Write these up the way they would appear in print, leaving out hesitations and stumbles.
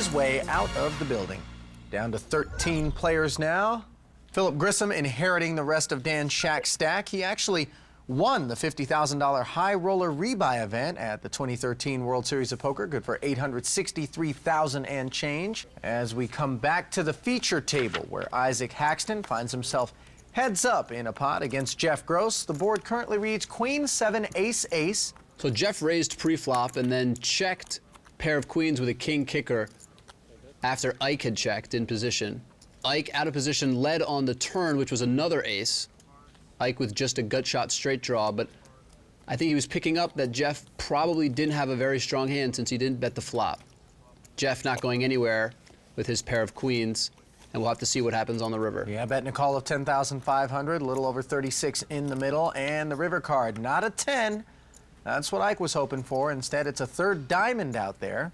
his way out of the building. Down to 13 players now. Philip Grissom inheriting the rest of Dan's Shack stack. He actually won the $50,000 high roller rebuy event at the 2013 World Series of Poker, good for $863,000 and change. As we come back to the feature table, where Isaac Haxton finds himself heads up in a pot against Jeff Gross. The board currently reads Queen, 7, Ace, Ace. So Jeff raised pre-flop and then checked pair of queens with a king kicker after Ike had checked in position. Ike out of position led on the turn, which was another ace. Ike with just a gut shot straight draw, but I think he was picking up that Jeff probably didn't have a very strong hand since he didn't bet the flop. Jeff not going anywhere with his pair of queens, and we'll have to see what happens on the river. Yeah, betting a call of 10,500, a little over 36 in the middle, and the river card, not a 10. That's what Ike was hoping for. Instead, it's a third diamond out there.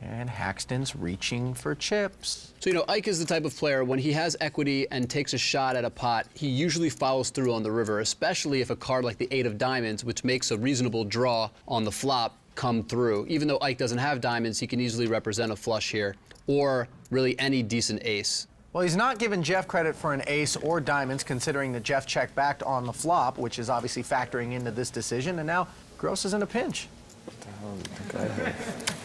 And Haxton's reaching for chips. So, you know, Ike is the type of player, when he has equity and takes a shot at a pot, he usually follows through on the river, especially if a card like the 8 of diamonds, which makes a reasonable draw on the flop, come through. Even though Ike doesn't have diamonds, he can easily represent a flush here, or really any decent ace. Well, he's not giving Jeff credit for an ace or diamonds, considering that Jeff checked back on the flop, which is obviously factoring into this decision, and now Gross is in a pinch. What the hell do you think I have?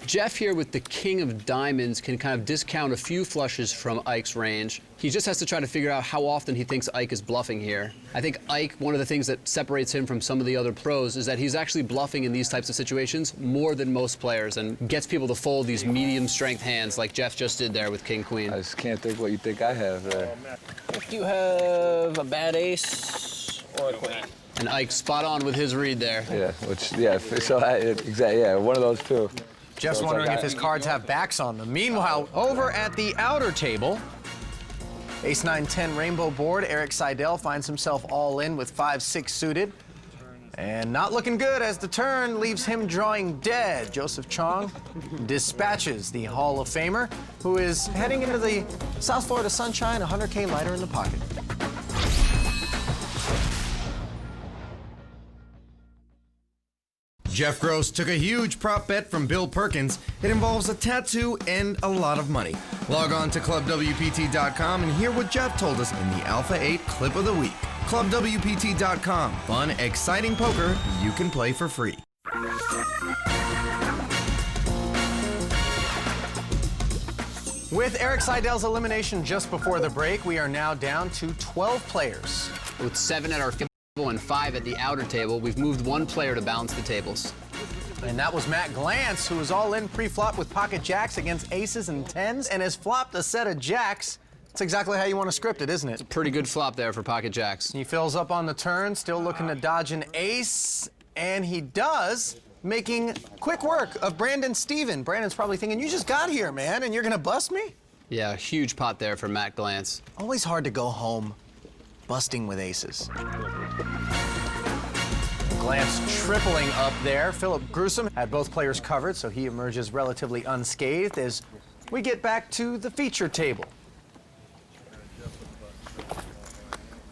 Jeff here with the king of diamonds can kind of discount a few flushes from Ike's range. He just has to try to figure out how often he thinks Ike is bluffing here. I think Ike, one of the things that separates him from some of the other pros is that he's actually bluffing in these types of situations more than most players and gets people to fold these medium strength hands like Jeff just did there with king queen. I just can't think what you think I have there. If you have a bad ace or a queen. And Ike spot on with his read there. Yeah, exactly, yeah, one of those two. Jeff's wondering if his cards have backs on them. Meanwhile, over at the outer table, Ace 9-10 rainbow board, Eric Seidel finds himself all in with 5-6 suited. And not looking good as the turn leaves him drawing dead. Joseph Chong dispatches the Hall of Famer, who is heading into the South Florida sunshine, 100K lighter in the pocket. Jeff Gross took a huge prop bet from Bill Perkins. It involves a tattoo and a lot of money. Log on to ClubWPT.com and hear what Jeff told us in the Alpha 8 Clip of the Week. ClubWPT.com. Fun, exciting poker you can play for free. With Eric Seidel's elimination just before the break, we are now down to 12 players. With 7 at our table and 5 at the outer table, we've moved 1 player to balance the tables. And that was Matt Glantz, who was all in pre-flop with pocket jacks against aces and tens, and has flopped a set of jacks. That's exactly how you want to script it, isn't it? It's a pretty good flop there for pocket jacks. He fills up on the turn, still looking to dodge an ace, and he does, making quick work of Brandon Steven. Brandon's probably thinking, you just got here, man, and you're gonna bust me? Yeah, huge pot there for Matt Glantz. Always hard to go home busting with aces. Glantz tripling up there. Philip Grissom had both players covered, so he emerges relatively unscathed as we get back to the feature table.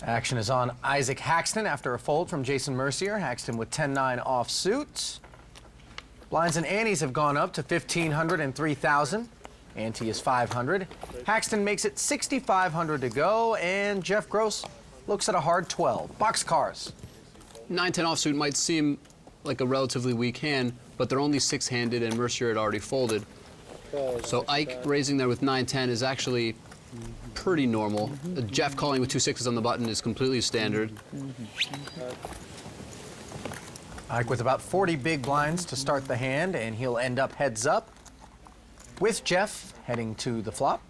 Action is on Isaac Haxton after a fold from Jason Mercier. Haxton with 10-9 offsuit. Blinds and antes have gone up to 1,500 and 3,000. Ante is 500. Haxton makes it 6,500 to go, and Jeff Gross looks at a hard 12. Boxcars. 9-10 offsuit might seem like a relatively weak hand, but they're only 6-handed, and Mercier had already folded. So Ike raising there with 9-10 is actually pretty normal. Jeff calling with 2 6s on the button is completely standard. Ike with about 40 big blinds to start the hand, and he'll end up heads up with Jeff heading to the flop.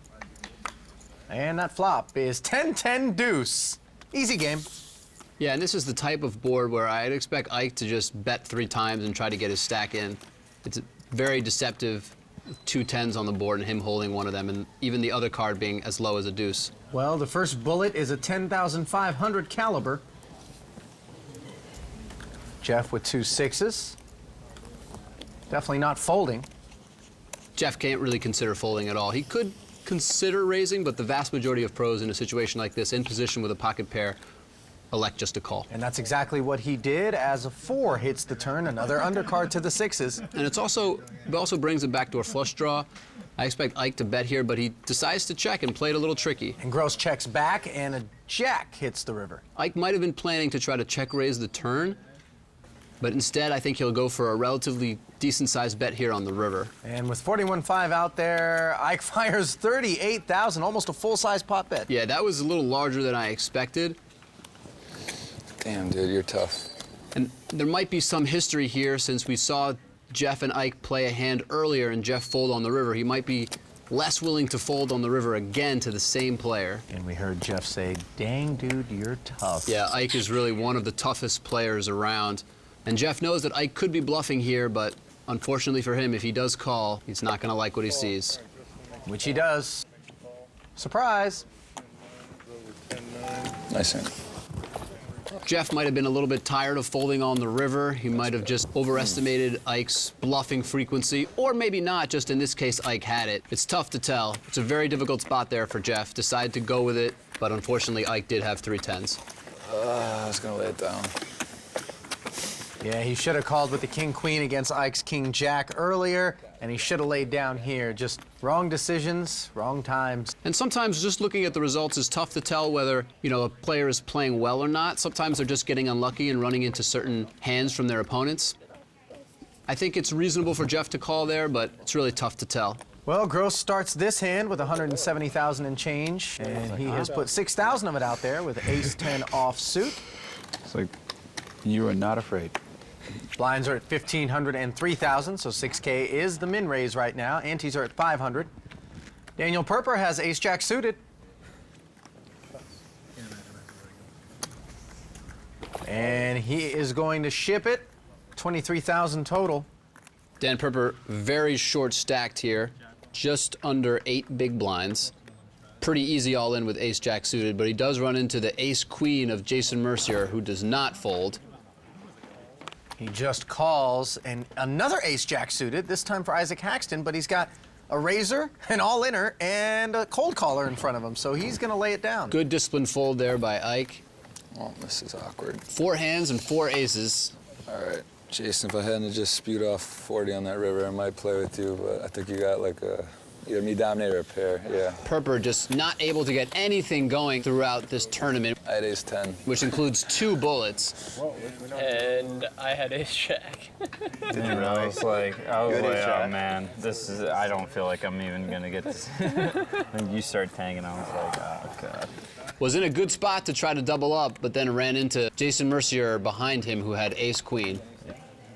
And that flop is 10-10 deuce. Easy game. Yeah, and this is the type of board where I'd expect Ike to just bet 3 times and try to get his stack in. It's very deceptive, 2 10s on the board and him holding one of them, and even the other card being as low as a deuce. Well, the first bullet is a 10,500 caliber. Jeff with 2 6s. Definitely not folding. Jeff can't really consider folding at all. He could consider raising, but the vast majority of pros in a situation like this, in position with a pocket pair, elect just to call. And that's exactly what he did as a 4 hits the turn, another undercard to the 6s. And it also brings it back to a flush draw. I expect Ike to bet here, but he decides to check and play it a little tricky. And Gross checks back, and a jack hits the river. Ike might have been planning to try to check raise the turn, but instead I think he'll go for a relatively decent-sized bet here on the river. And with 41.5 out there, Ike fires 38,000, almost a full-size pot bet. Yeah, that was a little larger than I expected. Damn, dude, you're tough. And there might be some history here since we saw Jeff and Ike play a hand earlier and Jeff fold on the river. He might be less willing to fold on the river again to the same player. And we heard Jeff say, dang, dude, you're tough. Yeah, Ike is really one of the toughest players around. And Jeff knows that Ike could be bluffing here, but unfortunately for him, if he does call, he's not going to like what he sees. Which he does. Surprise. Nice hand. Jeff might have been a little bit tired of folding on the river. He might have just overestimated Ike's bluffing frequency, or maybe not, just in this case, Ike had it. It's tough to tell. It's a very difficult spot there for Jeff. Decided to go with it, but unfortunately, Ike did have 3 10s. I was gonna lay it down. Yeah, he should have called with the king-queen against Ike's king-jack earlier, and he should have laid down here. Just wrong decisions, wrong times. And sometimes just looking at the results is tough to tell whether, a player is playing well or not. Sometimes they're just getting unlucky and running into certain hands from their opponents. I think it's reasonable for Jeff to call there, but it's really tough to tell. Well, Gross starts this hand with 170,000 and change, and he has put 6,000 of it out there with ace-10 offsuit. It's like you are not afraid. Blinds are at 1,500 and 3,000, so 6K is the min raise right now. Antes are at 500. Daniel Perper has ace-jack suited. And he is going to ship it. 23,000 total. Dan Perper very short stacked here, just under 8 big blinds. Pretty easy all in with ace-jack suited, but he does run into the ace-queen of Jason Mercier, who does not fold. He just calls, and another ace-jack suited, this time for Isaac Haxton, but he's got a razor, an all-inner, and a cold caller in front of him, so he's going to lay it down. Good disciplined fold there by Ike. Oh, this is awkward. 4 hands and 4 aces. All right, Jason, if I hadn't just spewed off 40 on that river, I might play with you, but I think you got like either me dominate or a pair, yeah. Perper just not able to get anything going throughout this tournament. I had ace-10. Which includes 2 bullets. And I had ace-jack. I was like, oh man, I don't feel like I'm even gonna get this. When you start tanking, I was like, oh God. Was in a good spot to try to double up, but then ran into Jason Mercier behind him, who had ace-queen.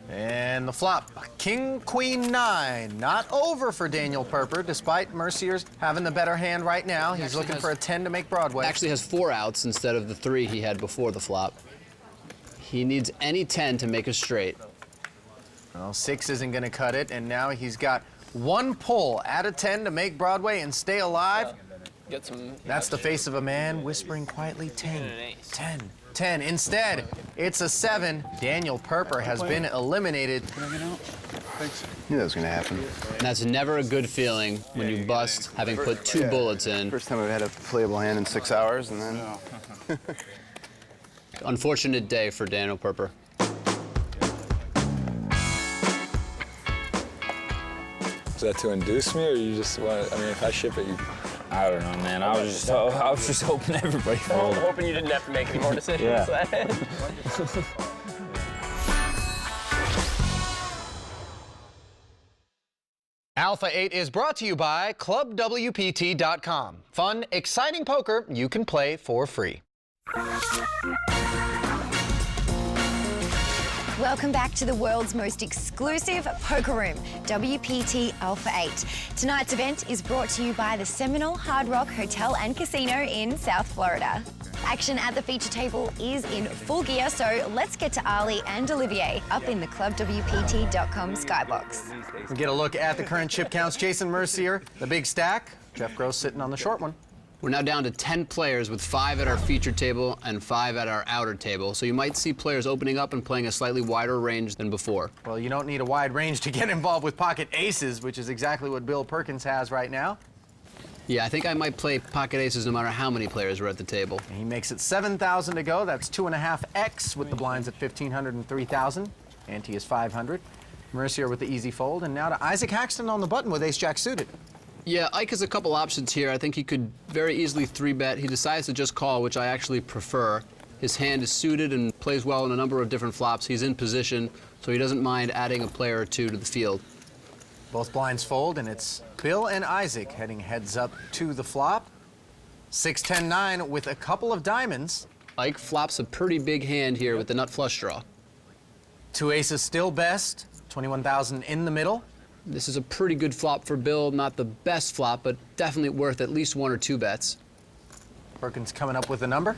And the flop, King, Queen, 9. Not over for Daniel Perper, despite Mercier's having the better hand right now. He's looking for a 10 to make Broadway. Actually has 4 outs instead of the 3 he had before the flop. He needs any 10 to make a straight. Well, 6 isn't going to cut it, and now he's got 1 pull, add a 10 to make Broadway and stay alive. Get some. That's the face of a man whispering quietly, 10, 10, 10. Instead, it's a 7. Daniel Perper has been eliminated. Knew that was gonna happen. And that's never a good feeling when you bust having put 2 bullets in. First time I've had a playable hand in 6 hours, and then... Unfortunate day for Daniel Perper. Is that to induce me, or you just want? I mean, if I ship it, you. I don't know, man. I was just hoping everybody I'm folded. hoping you didn't have to make any more decisions. Yeah. Alpha 8 is brought to you by ClubWPT.com. Fun, exciting poker you can play for free. Welcome back to the world's most exclusive poker room, WPT Alpha 8. Tonight's event is brought to you by the Seminole Hard Rock Hotel and Casino in South Florida. Action at the feature table is in full gear, so let's get to Ali and Olivier up in the ClubWPT.com skybox. We get a look at the current chip counts. Jason Mercier, the big stack. Jeff Gross sitting on the short one. We're now down to 10 players with 5 at our feature table and 5 at our outer table. So you might see players opening up and playing a slightly wider range than before. Well, you don't need a wide range to get involved with pocket aces, which is exactly what Bill Perkins has right now. Yeah, I think I might play pocket aces no matter how many players are at the table. He makes it 7,000 to go. That's 2.5x with the blinds at 1,500 and 3,000. Ante is 500. Mercier with the easy fold, and now to Isaac Haxton on the button with ace-jack suited. Yeah, Ike has a couple options here. I think he could very easily 3-bet. He decides to just call, which I actually prefer. His hand is suited and plays well in a number of different flops. He's in position, so he doesn't mind adding a player or two to the field. Both blinds fold, and it's Bill and Isaac heading heads up to the flop. 6-10-9 with a couple of diamonds. Ike flops a pretty big hand here with the nut flush draw. Two aces still best. 21,000 in the middle. This is a pretty good flop for Bill. Not the best flop, but definitely worth at least 1 or 2 bets. Perkins coming up with a number.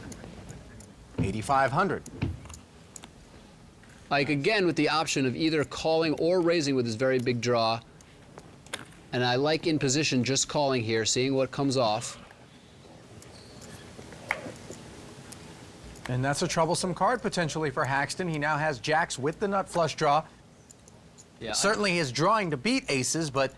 8,500. Ike again with the option of either calling or raising with his very big draw. And I like in position just calling here, seeing what comes off. And that's a troublesome card potentially for Haxton. He now has jacks with the nut flush draw. Yeah, Certainly he is drawing to beat aces, but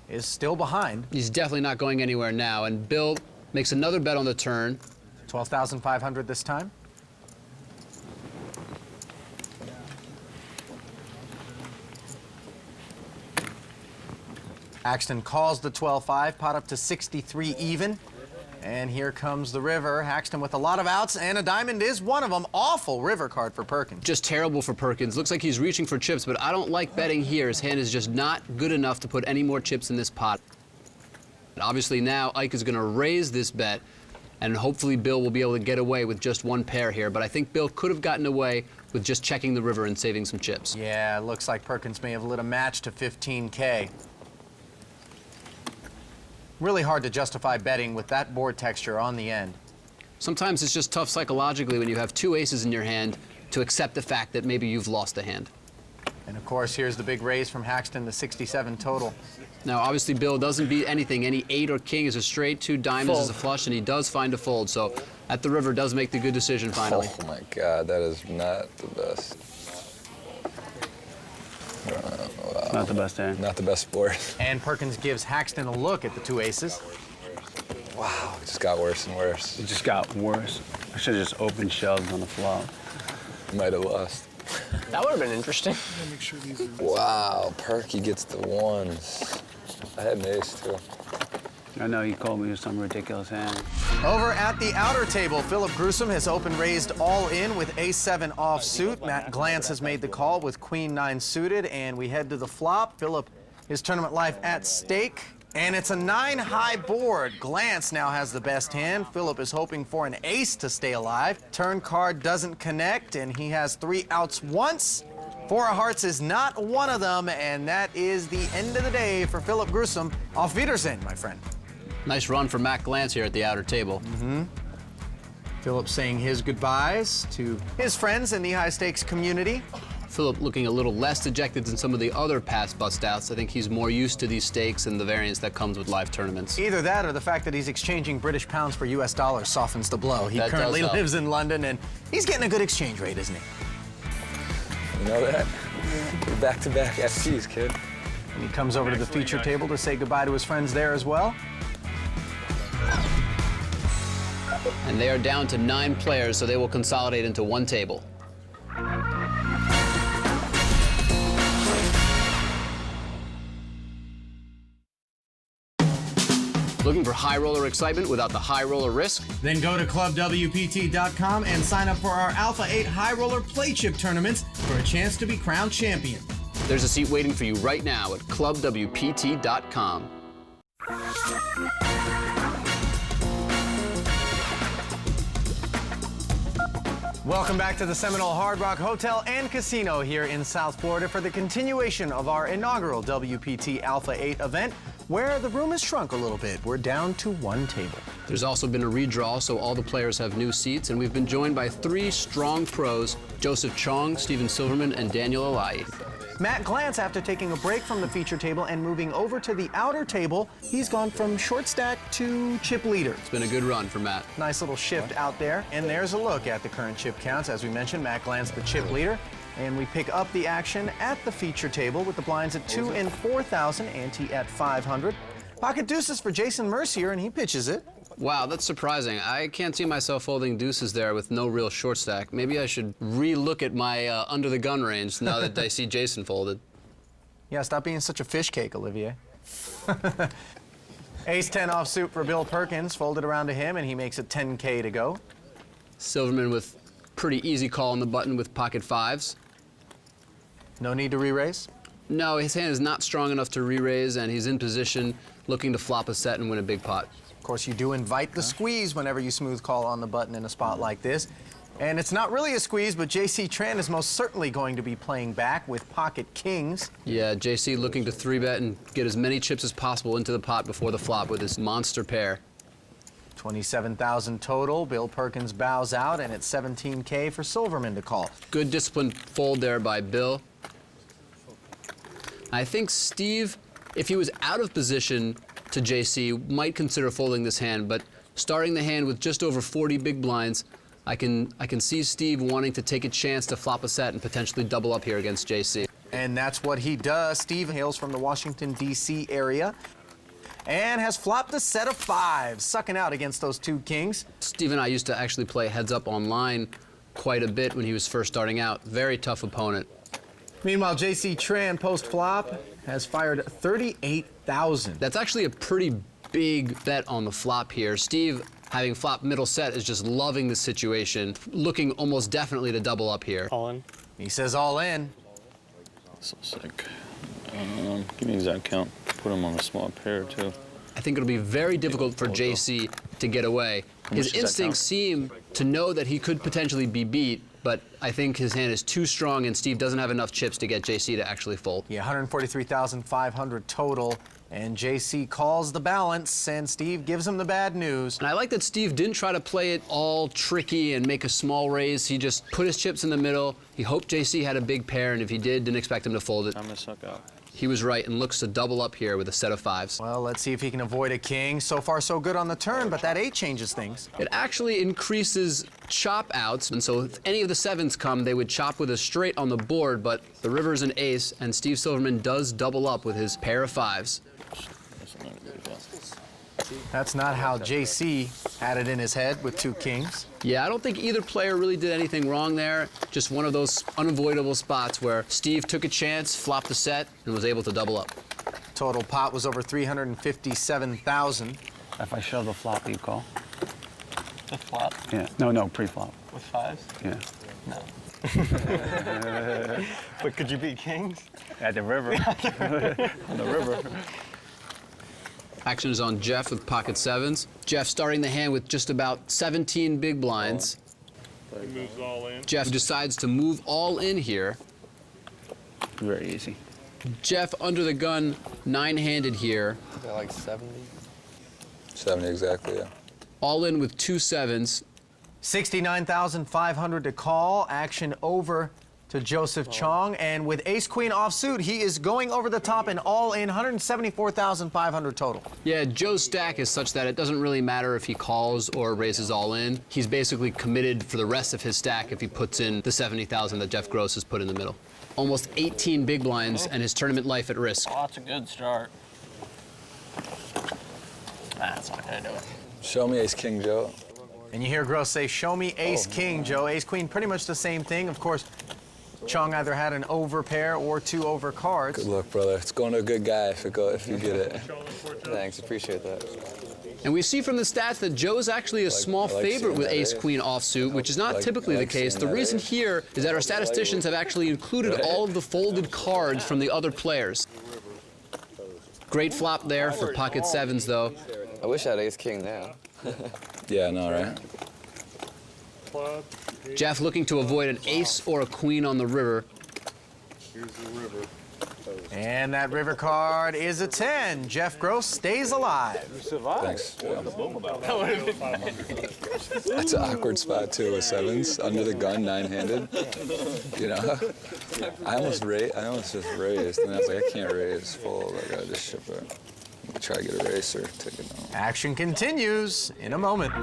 is still behind. He's definitely not going anywhere now. And Bill makes another bet on the turn. 12,500 this time. Haxton calls the 12-5, pot up to 63 even. And here comes the river. Haxton with a lot of outs, and a diamond is one of them. Awful river card for Perkins. Just terrible for Perkins. Looks like he's reaching for chips, but I don't like betting here. His hand is just not good enough to put any more chips in this pot. Obviously now Ike is going to raise this bet, and hopefully Bill will be able to get away with just one pair here. But I think Bill could have gotten away with just checking the river and saving some chips. Yeah, it looks like Perkins may have lit a match to 15K. Really hard to justify betting with that board texture on the end. Sometimes it's just tough psychologically when you have 2 aces in your hand to accept the fact that maybe you've lost a hand. And of course, here's the big raise from Haxton, the 67 total. Now, obviously, Bill doesn't beat anything. Any 8 or king is a straight, 2 diamonds is a flush, and he does find a fold. So at the river does make the good decision finally. Oh my God, that is not the best. Not the best hand. Not the best board. And Perkins gives Haxton a look at the 2 aces. Wow, it just got worse and worse. It just got worse. I should have just opened shoves on the flop. Might have lost. That would have been interesting. Wow, Perky gets the 1s. I had an ace too. I know he called me with some ridiculous hand. Over at the outer table, Philip Gruesome has open-raised all in with ace-7 offsuit. Matt Glantz has made the call with queen-9 suited, and we head to the flop. Philip, his tournament life at stake, and it's a 9-high board. Glantz now has the best hand. Philip is hoping for an ace to stay alive. Turn card doesn't connect, and he has 3 outs once. 4 of hearts is not one of them, and that is the end of the day for Philip Gruesome. Auf Wiedersehen, my friend. Nice run for Matt Glantz here at the outer table. Philip saying his goodbyes to his friends in the high-stakes community. Philip looking a little less dejected than some of the other past bust-outs. I think he's more used to these stakes and the variance that comes with live tournaments. Either that or the fact that he's exchanging British pounds for US dollars softens the blow. He That does currently help. lives in London, and he's getting a good exchange rate, isn't he? You know that? Back-to-back FTs, kid. And he comes over to the feature table to say goodbye to his friends there as well. And they are down to 9 players, so they will consolidate into 1 table. Looking for high roller excitement without the high roller risk? Then go to clubwpt.com and sign up for our Alpha 8 High Roller Play Chip tournaments for a chance to be crowned champion. There's a seat waiting for you right now at clubwpt.com. Welcome back to the Seminole Hard Rock Hotel and Casino here in South Florida for the continuation of our inaugural WPT Alpha 8 event, where the room has shrunk a little bit. We're down to 1 table. There's also been a redraw, so all the players have new seats, and we've been joined by 3 strong pros, Joseph Chong, Stephen Silverman, and Daniel Alayi. Matt Glantz, after taking a break from the feature table and moving over to the outer table, he's gone from short stack to chip leader. It's been a good run for Matt. Nice little shift out there. And there's a look at the current chip counts. As we mentioned, Matt Glantz, the chip leader. And we pick up the action at the feature table with the blinds at 2 and 4,000, ante at 500. Pocket deuces for Jason Mercier, and he pitches it. Wow, that's surprising. I can't see myself folding deuces there with no real short stack. Maybe I should re-look at my under the gun range now that I see Jason folded. Yeah, stop being such a fish cake, Olivier. Ace-10 offsuit for Bill Perkins, folded around to him, and he makes it 10K to go. Silverman with pretty easy call on the button with pocket fives. No need to re-raise? No, his hand is not strong enough to re-raise, and he's in position looking to flop a set and win a big pot. Of course, you do invite the squeeze whenever you smooth call on the button in a spot like this. And it's not really a squeeze, but JC Tran is most certainly going to be playing back with pocket kings. Yeah, JC looking to 3-bet and get as many chips as possible into the pot before the flop with his monster pair. 27,000 total. Bill Perkins bows out, and it's 17K for Silverman to call. Good disciplined fold there by Bill. I think Steve, if he was out of position to JC, might consider folding this hand, but starting the hand with just over 40 big blinds, I can see Steve wanting to take a chance to flop a set and potentially double up here against JC. And that's what he does. Steve hails from the Washington, D.C. area and has flopped a set of fives, sucking out against those two kings. Steve and I used to actually play heads up online quite a bit when he was first starting out. Very tough opponent. Meanwhile, JC Tran, post-flop, has fired 38,000. That's actually a pretty big bet on the flop here. Steve, having flopped middle set, is just loving the situation, looking almost definitely to double up here. All in. He says all in. So sick. Give me the exact count. Put him on a small pair, too. I think it'll be very difficult for JC to get away. His much does that instincts seem to know that he could potentially be beat, but I think his hand is too strong and Steve doesn't have enough chips to get JC to actually fold. Yeah, 143,500 total. And JC calls the balance, and Steve gives him the bad news. And I like that Steve didn't try to play it all tricky and make a small raise. He just put his chips in the middle. He hoped JC had a big pair, and if he did, didn't expect him to fold it. I'm gonna suck out. He was right and looks to double up here with a set of fives. Well, let's see if he can avoid a king. So far, so good on the turn, but that 8 changes things. It actually increases chop outs, and so if any of the sevens come, they would chop with a straight on the board, but the river's an ace, and Steve Silverman does double up with his pair of fives. That's not how JC had it in his head with 2 kings. Yeah, I don't think either player really did anything wrong there. Just one of those unavoidable spots where Steve took a chance, flopped the set, and was able to double up. Total pot was over 357,000. If I shove the flop, you call? The flop Yeah. No, pre-flop. with fives? Yeah. No. But could you beat kings? At the river. On the river. Action is on Jeff with pocket sevens. Jeff starting the hand with just about 17 big blinds. He moves all in. Jeff decides to move all in here. Very easy. Jeff under the gun, 9-handed here. Is that like 70? 70 exactly, yeah. All in with 2 sevens. 69,500 to call. Action over to Joseph Chong. And with ace-queen offsuit, he is going over the top and all in, 174,500 total. Yeah, Joe's stack is such that it doesn't really matter if he calls or raises all in. He's basically committed for the rest of his stack if he puts in the 70,000 that Jeff Gross has put in the middle. Almost 18 big blinds and his tournament life at risk. Oh, that's a good start. That's not gonna do it. Show me ace-king, Joe. And you hear Gross say, show me ace-king, Joe. Ace-queen, pretty much the same thing. Of course, Chong either had an over pair or 2 over cards. Good luck, brother. It's going to a good guy if you get it. Thanks, appreciate that. And we see from the stats that Joe's actually a small I like favorite seeing with that ace-queen offsuit, which is not typically I the like case. seeing The that reason ace. here is that our statisticians have actually included all of the folded cards from the other players. Great flop there for pocket sevens, though. I wish I had ace-king now. Yeah, I know, right? Club. Jeff looking to avoid an ace or a queen on the river. Here's the river. And that river card is a 10. Jeff Gross stays alive. Thanks. Yeah. That's an awkward spot, too, with sevens. Under the gun, 9-handed. You know? I almost just raised, and I was like, I can't raise full. I gotta just ship it. Try to get a race or take it down. Action continues in a moment.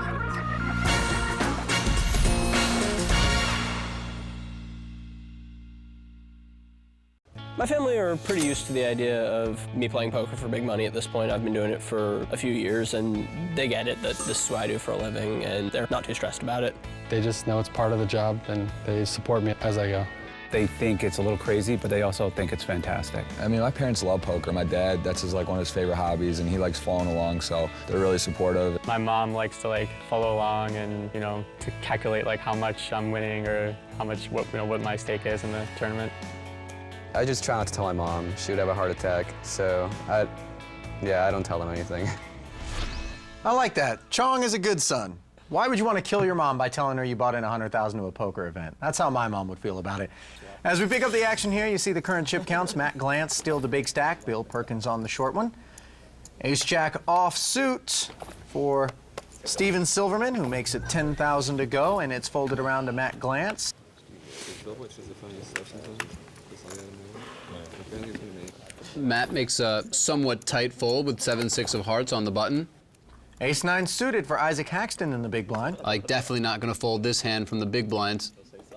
My family are pretty used to the idea of me playing poker for big money at this point. I've been doing it for a few years, and they get it that this is what I do for a living, and they're not too stressed about it. They just know it's part of the job, and they support me as I go. They think it's a little crazy, but they also think it's fantastic. I mean, my parents love poker. My dad, that's one of his favorite hobbies, and he likes following along, so they're really supportive. My mom likes to follow along and to calculate how much I'm winning or what my stake is in the tournament. I just try not to tell my mom. She would have a heart attack, so I don't tell them anything. I like that. Chong is a good son. Why would you want to kill your mom by telling her you bought in $100,000 to a poker event? That's how my mom would feel about it. As we pick up the action here, you see the current chip counts. Matt Glantz still the big stack. Bill Perkins on the short one. Ace-Jack offsuit for Steven Silverman, who makes it $10,000 to go, and it's folded around to Matt Glantz. Matt makes a somewhat tight fold with 7-6 of hearts on the button. Ace-9 suited for Isaac Haxton in the big blind. Definitely not going to fold this hand from the big blinds,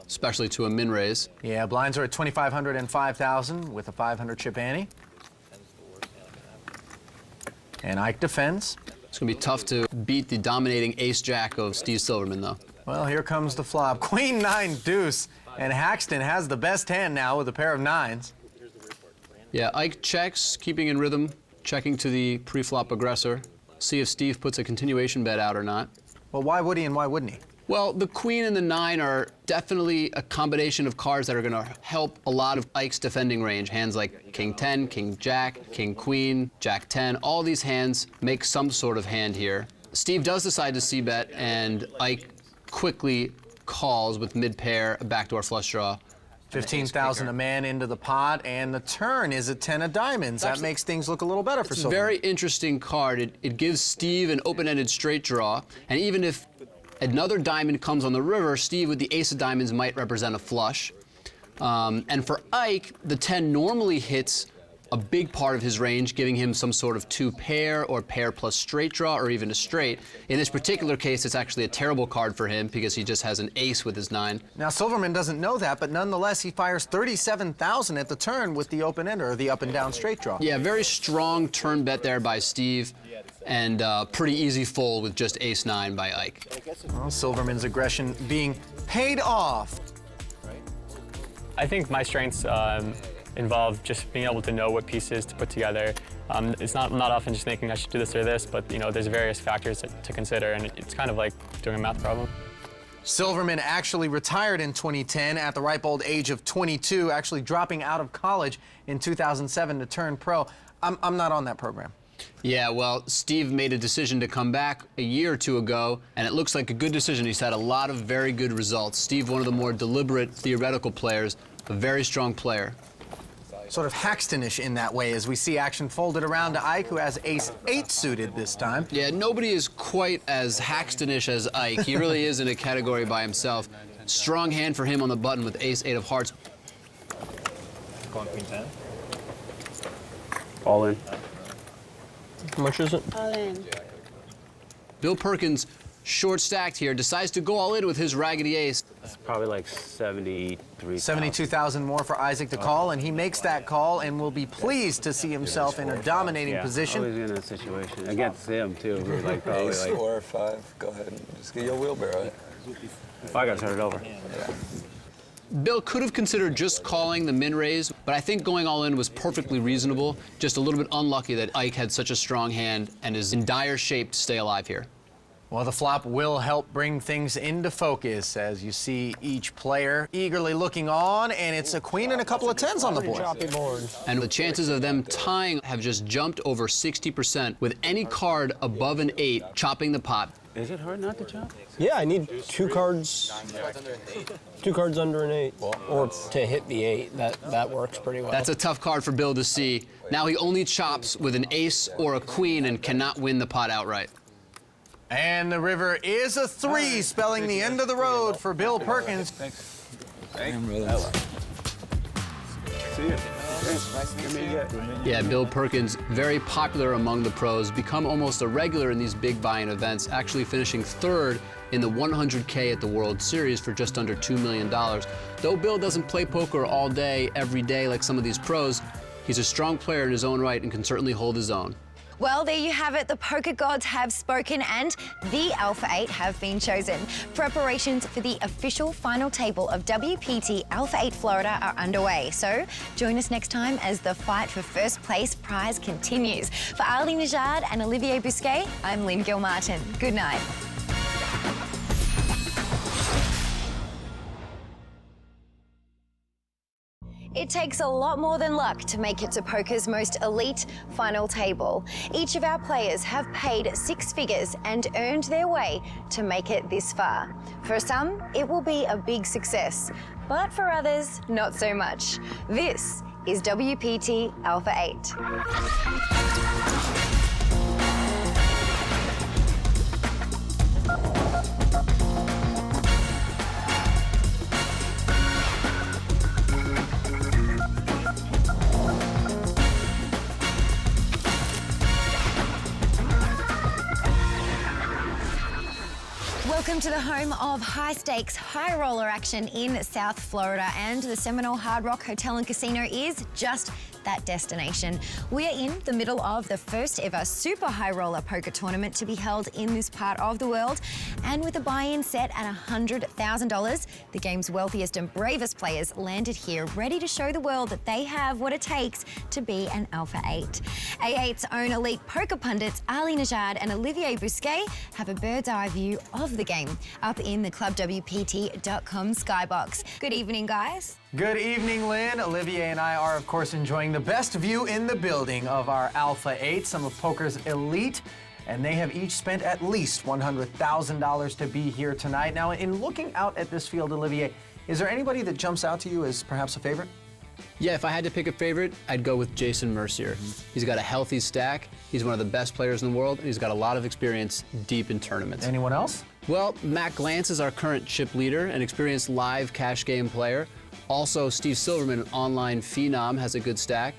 especially to a min raise. Yeah, blinds are at 2,500 and 5,000 with a 500 chip ante. And Ike defends. It's going to be tough to beat the dominating ace-jack of Steve Silverman, though. Well, here comes the flop. Queen-9 deuce. And Haxton has the best hand now with a pair of nines. Yeah, Ike checks, keeping in rhythm, checking to the pre-flop aggressor. See if Steve puts a continuation bet out or not. Well, why would he and why wouldn't he? Well, the queen and the 9 are definitely a combination of cards that are going to help a lot of Ike's defending range. Hands like King 10, King Jack, King Queen, Jack 10. All these hands make some sort of hand here. Steve does decide to c-bet, and Ike quickly calls with mid-pair, a backdoor flush draw. 15,000 a man into the pot, and the turn is a 10 of diamonds. That makes things look a little better for Silverman. Very interesting card. It gives Steve an open-ended straight draw, and even if another diamond comes on the river, Steve with the ace of diamonds might represent a flush. And for Ike, the 10 normally hits a big part of his range, giving him some sort of 2-pair or pair plus straight draw or even a straight. In this particular case, it's actually a terrible card for him because he just has an ace with his 9. Now, Silverman doesn't know that, but nonetheless, he fires 37,000 at the turn with the open-ender, or the up and down straight draw. Yeah, very strong turn bet there by Steve, and pretty easy fold with just ace-9 by Ike. Well, Silverman's aggression being paid off. I think my strengths involve just being able to know what pieces to put together. It's not often just thinking I should do this or this, but there's various factors to consider, and it's kind of like doing a math problem. Silverman actually retired in 2010 at the ripe old age of 22, actually dropping out of college in 2007 to turn pro. I'm not on that program. Yeah, well, Steve made a decision to come back a year or two ago, and it looks like a good decision. He's had a lot of very good results. Steve, one of the more deliberate theoretical players, a very strong player. Sort of Haxton-ish in that way, as we see action folded around to Ike, who has ace-8 suited this time. Yeah, nobody is quite as Haxton-ish as Ike. He really is in a category by himself. Strong hand for him on the button with ace-8 of hearts. Going Queen 10. All in. How much is it? All in. Bill Perkins, short stacked here, decides to go all in with his raggedy ace. It's probably like 73,000. 72,000 more for Isaac to call, and he makes that call and will be pleased to see himself in a dominating position. Always in a situation against him too. We're like probably Ace like 4 or 5. Go ahead and just get your wheelbarrow. I gotta turn it over. Yeah. Bill could have considered just calling the min raise, but I think going all in was perfectly reasonable. Just a little bit unlucky that Ike had such a strong hand and is in dire shape to stay alive here. Well, the flop will help bring things into focus as you see each player eagerly looking on, and it's a queen and a couple of 10s on the board. And the chances of them tying have just jumped over 60% with any card above an 8 chopping the pot. Is it hard not to chop? Yeah, I need two cards under an 8, or to hit the 8. That works pretty well. That's a tough card for Bill to see. Now he only chops with an ace or a queen and cannot win the pot outright. And the river is a 3, spelling the end of the road for Bill Perkins. Thanks. Damn, brother. See you. Yeah, Bill Perkins, very popular among the pros, become almost a regular in these big buy-in events, actually finishing third in the 100K at the World Series for just under $2 million. Though Bill doesn't play poker all day, every day like some of these pros, he's a strong player in his own right and can certainly hold his own. Well, there you have it. The poker gods have spoken and the Alpha 8 have been chosen. Preparations for the official final table of WPT Alpha 8 Florida are underway. So join us next time as the fight for first place prize continues. For Ali Najad and Olivier Busquet, I'm Lynn Gilmartin. Good night. It takes a lot more than luck to make it to poker's most elite final table. Each of our players have paid six figures and earned their way to make it this far. For some, it will be a big success, but for others, not so much. This is WPT Alpha 8. Welcome to the home of high-stakes, high-roller action in South Florida, and the Seminole Hard Rock Hotel and Casino is just that destination. We are in the middle of the first ever super high roller poker tournament to be held in this part of the world, and with a buy-in set at $100,000, the game's wealthiest and bravest players landed here, ready to show the world that they have what it takes to be an Alpha 8. A8's own elite poker pundits Ali Najad and Olivier Busquet have a bird's eye view of the game up in the clubwpt.com skybox. Good evening, guys. Good evening, Lynn. Olivier and I are, of course, enjoying the best view in the building of our Alpha 8, some of poker's elite, and they have each spent at least $100,000 to be here tonight. Now, in looking out at this field, Olivier, is there anybody that jumps out to you as perhaps a favorite? Yeah, if I had to pick a favorite, I'd go with Jason Mercier. He's got a healthy stack, he's one of the best players in the world, and he's got a lot of experience deep in tournaments. Anyone else? Well, Matt Glantz is our current chip leader, an experienced live cash game player. Also, Steve Silverman, an online phenom, has a good stack.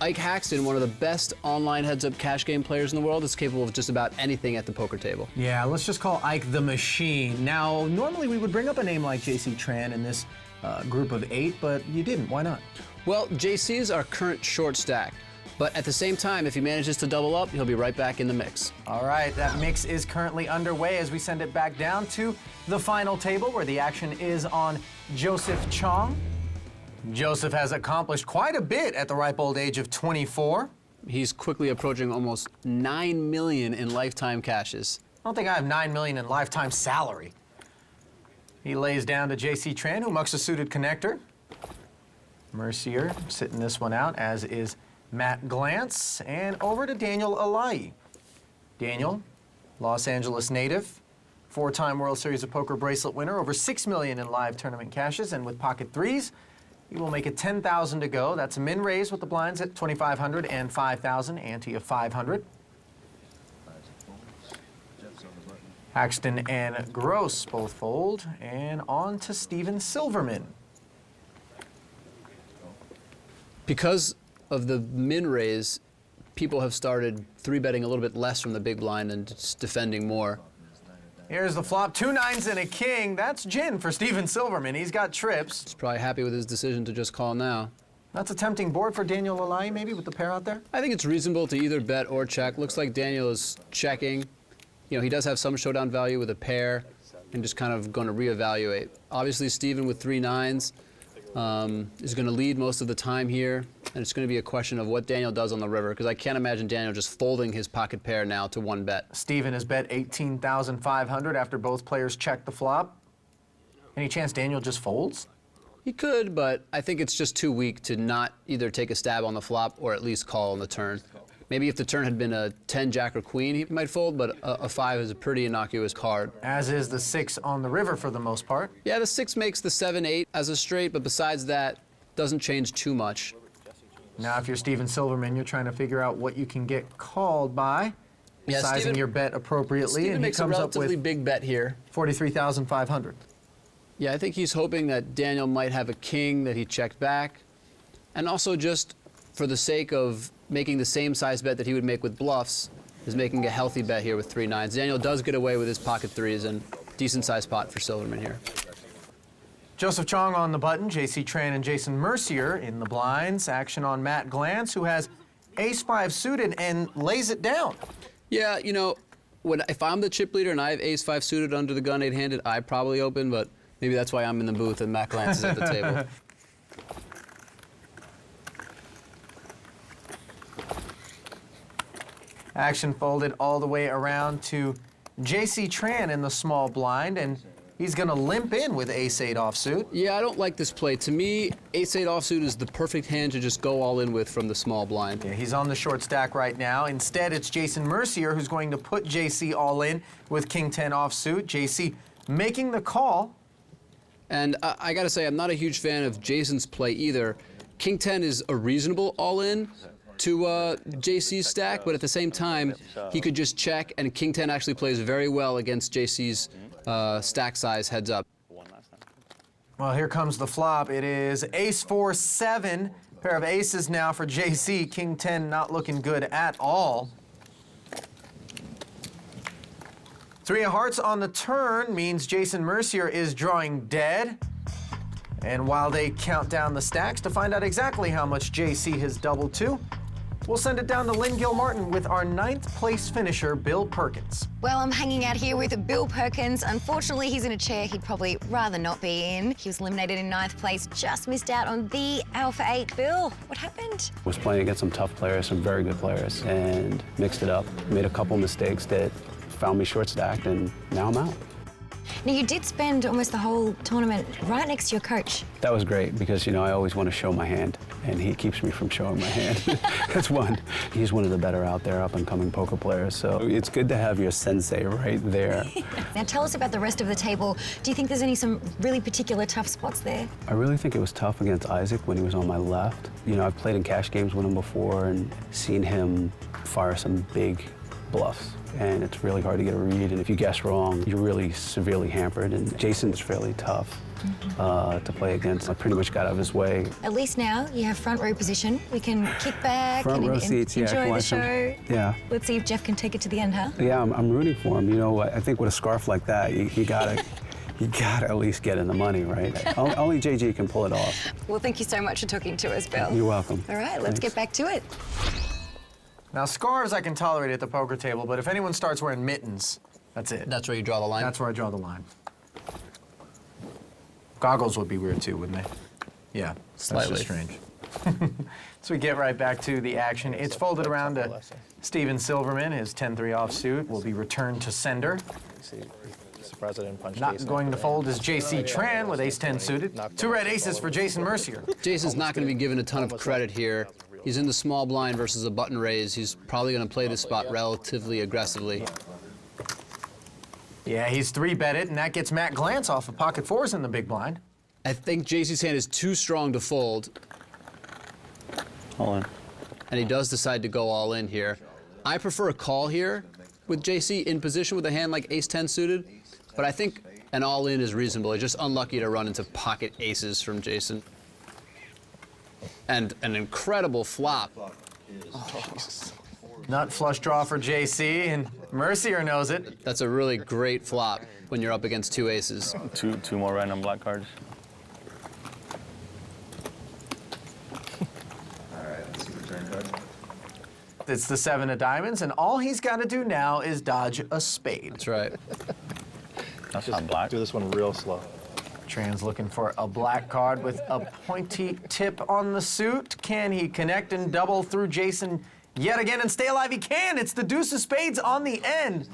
Ike Haxton, one of the best online heads-up cash game players in the world, is capable of just about anything at the poker table. Yeah, let's just call Ike the Machine. Now, normally we would bring up a name like JC Tran in this group of 8, but you didn't. Why not? Well, JC is our current short stack. But at the same time, if he manages to double up, he'll be right back in the mix. All right, that mix is currently underway as we send it back down to the final table where the action is on Joseph Chong. Joseph has accomplished quite a bit at the ripe old age of 24. He's quickly approaching almost $9 million in lifetime cashes. I don't think I have $9 million in lifetime salary. He lays down to JC Tran, who mucks a suited connector. Mercier sitting this one out, as is Matt Glantz, and over to Daniel Alai. Daniel, Los Angeles native, 4-time World Series of Poker bracelet winner, over $6 million in live tournament cashes, and with pocket threes, he will make it 10,000 to go. That's a min raise with the blinds at 2,500 and 5,000, ante of 500. Haxton and Gross both fold, and on to Steven Silverman. Because of the min raise, people have started 3-betting a little bit less from the big blind and just defending more. Here's the flop, 2 9s and a king. That's gin for Steven Silverman. He's got trips. He's probably happy with his decision to just call now. That's a tempting board for Daniel Alai, maybe, with the pair out there? I think it's reasonable to either bet or check. Looks like Daniel is checking. You know, he does have some showdown value with a pair and just kind of going to reevaluate. Obviously, Steven with 3 9s is going to lead most of the time here, and it's going to be a question of what Daniel does on the river, because I can't imagine Daniel just folding his pocket pair now to 1 bet. Steven has bet 18,500 after both players check the flop. Any chance Daniel just folds? He could, but I think it's just too weak to not either take a stab on the flop or at least call on the turn. Maybe if the turn had been a 10, jack, or queen, he might fold, but a 5 is a pretty innocuous card. As is the 6 on the river for the most part. Yeah, the 6 makes the 7, 8 as a straight, but besides that, doesn't change too much. Now, if you're Steven Silverman, you're trying to figure out what you can get called by, yeah, sizing Steven, your bet appropriately, Steven and he makes comes a up relatively with big bet here. 43,500. Yeah, I think he's hoping that Daniel might have a king that he checked back, and also just for the sake of making the same size bet that he would make with bluffs, is making a healthy bet here with 3 nines. Daniel does get away with his pocket threes, and decent sized pot for Silverman here. Joseph Chong on the button, J.C. Tran and Jason Mercier in the blinds. Action on Matt Glantz, who has ace-5 suited and lays it down. Yeah, you know, if I'm the chip leader and I have ace-5 suited under the gun 8-handed, I probably open, but maybe that's why I'm in the booth and Matt Glantz is at the table. Action folded all the way around to J.C. Tran in the small blind, and he's going to limp in with ace-8 offsuit. Yeah, I don't like this play. To me, ace-8 offsuit is the perfect hand to just go all in with from the small blind. Yeah, he's on the short stack right now. Instead, it's Jason Mercier who's going to put J.C. all in with king-10 offsuit. J.C. making the call. And I got to say, I'm not a huge fan of Jason's play either. King-10 is a reasonable all-in to JC's stack, but at the same time, he could just check, and King-10 actually plays very well against JC's stack size heads up. Well, here comes the flop. It is ace-4-7. Pair of aces now for JC. King-10 not looking good at all. 3 of hearts on the turn means Jason Mercier is drawing dead. And while they count down the stacks to find out exactly how much JC has doubled to, we'll send it down to Lynn Gilmartin with our 9th place finisher, Bill Perkins. Well, I'm hanging out here with Bill Perkins. Unfortunately, he's in a chair he'd probably rather not be in. He was eliminated in 9th place, just missed out on the Alpha 8. Bill, what happened? Was playing against some tough players, some very good players, and mixed it up. Made a couple mistakes that found me short stacked, and now I'm out. Now, you did spend almost the whole tournament right next to your coach. That was great because, you know, I always want to show my hand, and he keeps me from showing my hand. That's one. He's one of the better out there, up-and-coming poker players, so it's good to have your sensei right there. Now, tell us about the rest of the table. Do you think there's some really particular tough spots there? I really think it was tough against Isaac when he was on my left. You know, I've played in cash games with him before and seen him fire some big bluffs, and it's really hard to get a read, and if you guess wrong, you're really severely hampered, and Jason's fairly tough to play against. I pretty much got out of his way. At least now you have front row position. We can kick back Front and row seats, yeah, enjoy the watch him. show. Yeah. Let's see if Jeff can take it to the end, huh? Yeah, I'm rooting for him. You know, I think with a scarf like that, you gotta at least get in the money, right? Only JG can pull it off. Well, thank you so much for talking to us, Bill. You're welcome. All right, let's get back to it. Now, scarves I can tolerate at the poker table, but if anyone starts wearing mittens, that's it. That's where you draw the line? That's where I draw the line. Goggles would be weird too, wouldn't they? Yeah, Slightly. that's just strange. So we get right back to the action. It's folded around to Steven Silverman. His 10-3 offsuit will be returned to sender. Surprised I didn't punch Not Jason. going to fold is J.C. Tran with ace-10 suited. 2 red aces for Jason Mercier. Jason's not going to be given a ton of credit here. He's in the small blind versus a button raise. He's probably going to play this spot relatively aggressively. Yeah, he's 3-betted, and that gets Matt Glantz off of pocket 4s in the big blind. I think JC's hand is too strong to fold. All in. And he does decide to go all in here. I prefer a call here with JC in position with a hand like ace-10 suited, but I think an all in is reasonable. It's just unlucky to run into pocket aces from Jason. And an incredible flop. Oh, nut flush draw for JC, and Mercier knows it. That's a really great flop when you're up against 2 aces. Two more random black cards. It's the 7 of diamonds, and all he's got to do now is dodge a spade. That's right. That's not black. Do this one real slow. Tran's looking for a black card with a pointy tip on the suit. Can he connect and double through Jason yet again and stay alive? He can. It's the deuce of spades on the end.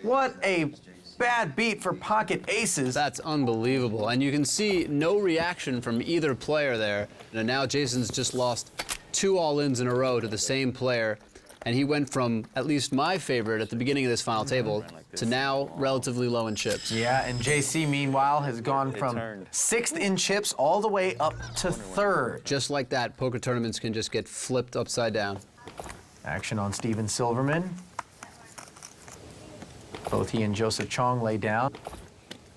What a bad beat for pocket aces. That's unbelievable. And you can see no reaction from either player there. And now Jason's just lost 2 all-ins in a row to the same player. And he went from, at least my favorite at the beginning of this final table, to now relatively low in chips. Yeah, and JC, meanwhile, has gone from 6th in chips all the way up to 3rd. Just like that, poker tournaments can just get flipped upside down. Action on Steven Silverman. Both he and Joseph Chong lay down.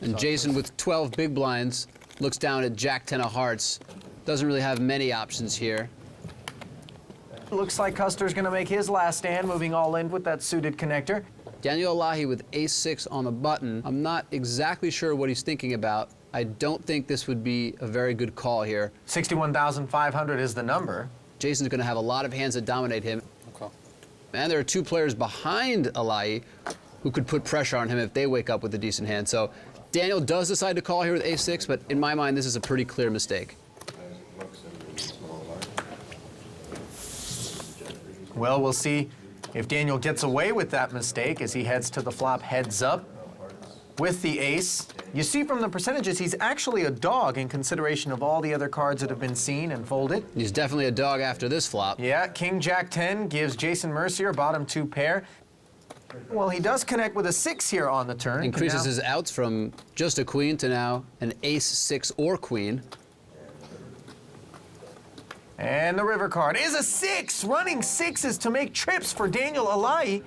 And Jason, with 12 big blinds, looks down at Jack 10 of hearts doesn't really have many options here. Looks like Custer's gonna make his last stand, moving all in with that suited connector. Daniel Alahi with ace-6 on the button. I'm not exactly sure what he's thinking about. I don't think this would be a very good call here. 61,500 is the number. Jason's going to have a lot of hands that dominate him. Okay. And there are two players behind Alahi who could put pressure on him if they wake up with a decent hand. So Daniel does decide to call here with ace-6, but in my mind, this is a pretty clear mistake. Well, we'll see if Daniel gets away with that mistake as he heads to the flop heads up with the ace. You see from the percentages, he's actually a dog in consideration of all the other cards that have been seen and folded. He's definitely a dog after this flop. Yeah, King Jack 10 gives Jason Mercier bottom 2 pair. Well, he does connect with a 6 here on the turn. Increases his outs from just a queen to now an ace, 6, or queen. And the river card is a 6. Running 6s to make trips for Daniel Alahi.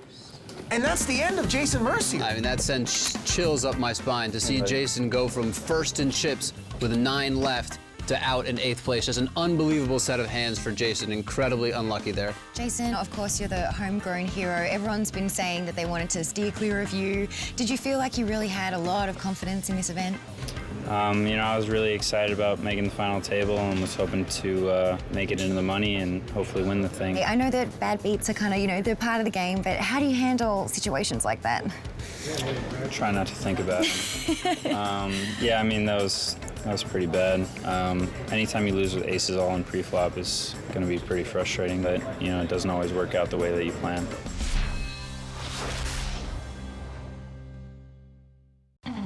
And that's the end of Jason Mercier. I mean, that sends chills up my spine to see Jason go from first in chips with 9 left to out in 8th place. Just an unbelievable set of hands for Jason. Incredibly unlucky there. Jason, of course, you're the homegrown hero. Everyone's been saying that they wanted to steer clear of you. Did you feel like you really had a lot of confidence in this event? You know, I was really excited about making the final table and was hoping to make it into the money and hopefully win the thing. I know that bad beats are kind of, you know, they're part of the game, but how do you handle situations like that? Try not to think about it. Yeah, I mean, that was pretty bad. Anytime you lose with aces all in pre-flop is going to be pretty frustrating, but, you know, it doesn't always work out the way that you plan.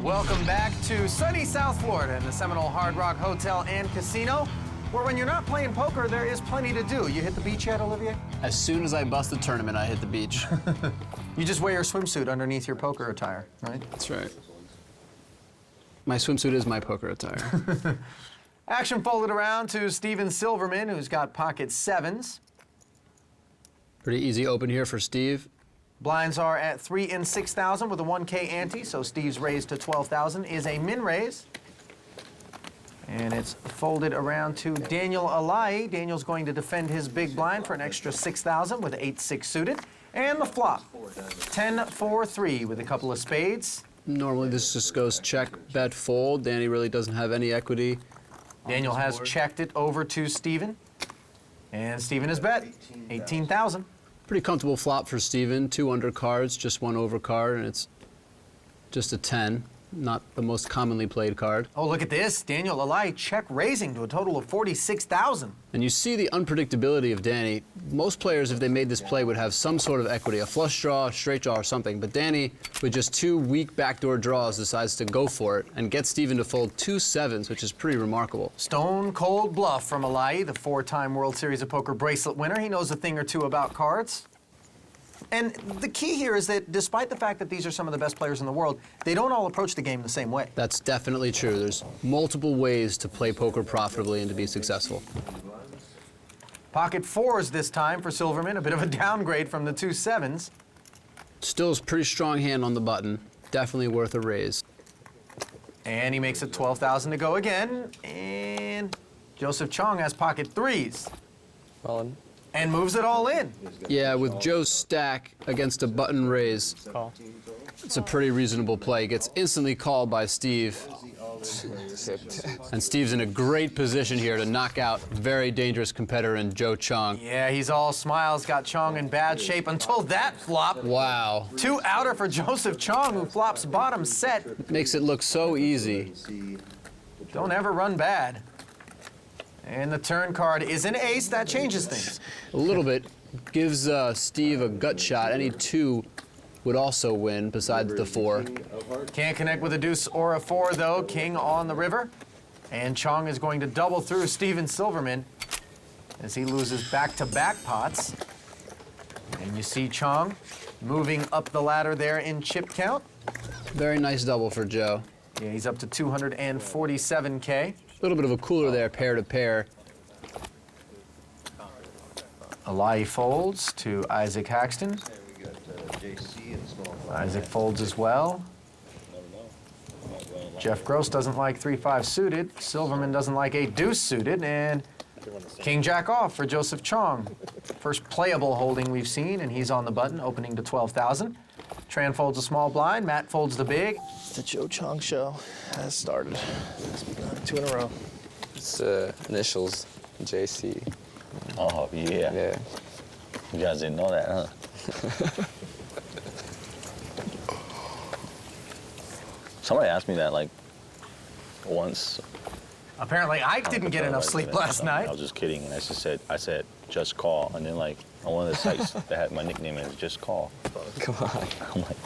Welcome back to sunny South Florida in the Seminole Hard Rock Hotel and Casino, where when you're not playing poker, there is plenty to do. You hit the beach yet, Olivier? As soon as I bust the tournament, I hit the beach. You just wear your swimsuit underneath your poker attire, right? That's right. My swimsuit is my poker attire. Action folded around to Steven Silverman, who's got pocket 7s. Pretty easy open here for Steve. Blinds are at 3 and 6,000 with a 1K ante, so Steve's raise to 12,000 is a min raise. And it's folded around to Daniel Alahi. Daniel's going to defend his big blind for an extra 6,000 with 8-6 suited. And the flop, 10-4-3 with a couple of spades. Normally this just goes check, bet, fold. Danny really doesn't have any equity. Daniel has checked it over to Steven. And Steven has bet 18,000. Pretty comfortable flop for Steven. 2 undercards, just 1 overcard, and it's just a 10. Not the most commonly played card. Oh, look at this. Daniel Alahi check raising to a total of 46,000. And you see the unpredictability of Danny. Most players, if they made this play, would have some sort of equity, a flush draw, a straight draw, or something. But Danny, with just 2 weak backdoor draws, decides to go for it and get Steven to fold 2 7s, which is pretty remarkable. Stone cold bluff from Alahi, the 4-time World Series of Poker bracelet winner. He knows a thing or two about cards. And the key here is that despite the fact that these are some of the best players in the world, they don't all approach the game the same way. That's definitely true. There's multiple ways to play poker profitably and to be successful. Pocket 4s this time for Silverman, a bit of a downgrade from the 2 7s. Still is a pretty strong hand on the button. Definitely worth a raise. And he makes it 12,000 to go again. And Joseph Chong has pocket 3s. Well, and moves it all in. Yeah, with Joe's stack against a button raise, call. It's a pretty reasonable play. Gets instantly called by Steve. And Steve's in a great position here to knock out very dangerous competitor in Joe Chong. Yeah, he's all smiles, got Chong in bad shape until that flop. Wow. 2 outer for Joseph Chong, who flops bottom set. Makes it look so easy. Don't ever run bad. And the turn card is an ace. That changes things. A little bit. Gives Steve a gut shot. Any 2 would also win besides the 4. Can't connect with a deuce or a 4, though. King on the river. And Chong is going to double through Steven Silverman as he loses back-to-back pots. And you see Chong moving up the ladder there in chip count. Very nice double for Joe. Yeah, he's up to 247K. A little bit of a cooler there, pair to pair. Alahi folds to Isaac Haxton. Isaac folds as well. Jeff Gross doesn't like 3-5 suited. Silverman doesn't like 8 deuce suited. And king jack off for Joseph Chong. First playable holding we've seen, and he's on the button, opening to 12,000. Tran folds a small blind, Matt folds the big. The Joe Chong show has started. It's been 2 in a row. It's initials, JC. Oh, yeah. Yeah. You guys didn't know that, huh? Somebody asked me that, like, once. Apparently, Ike didn't get enough sleep last night. I was just kidding, and I said, just call. And then, like, on one of the sites that had my nickname in it, just call. Come on. I'm like,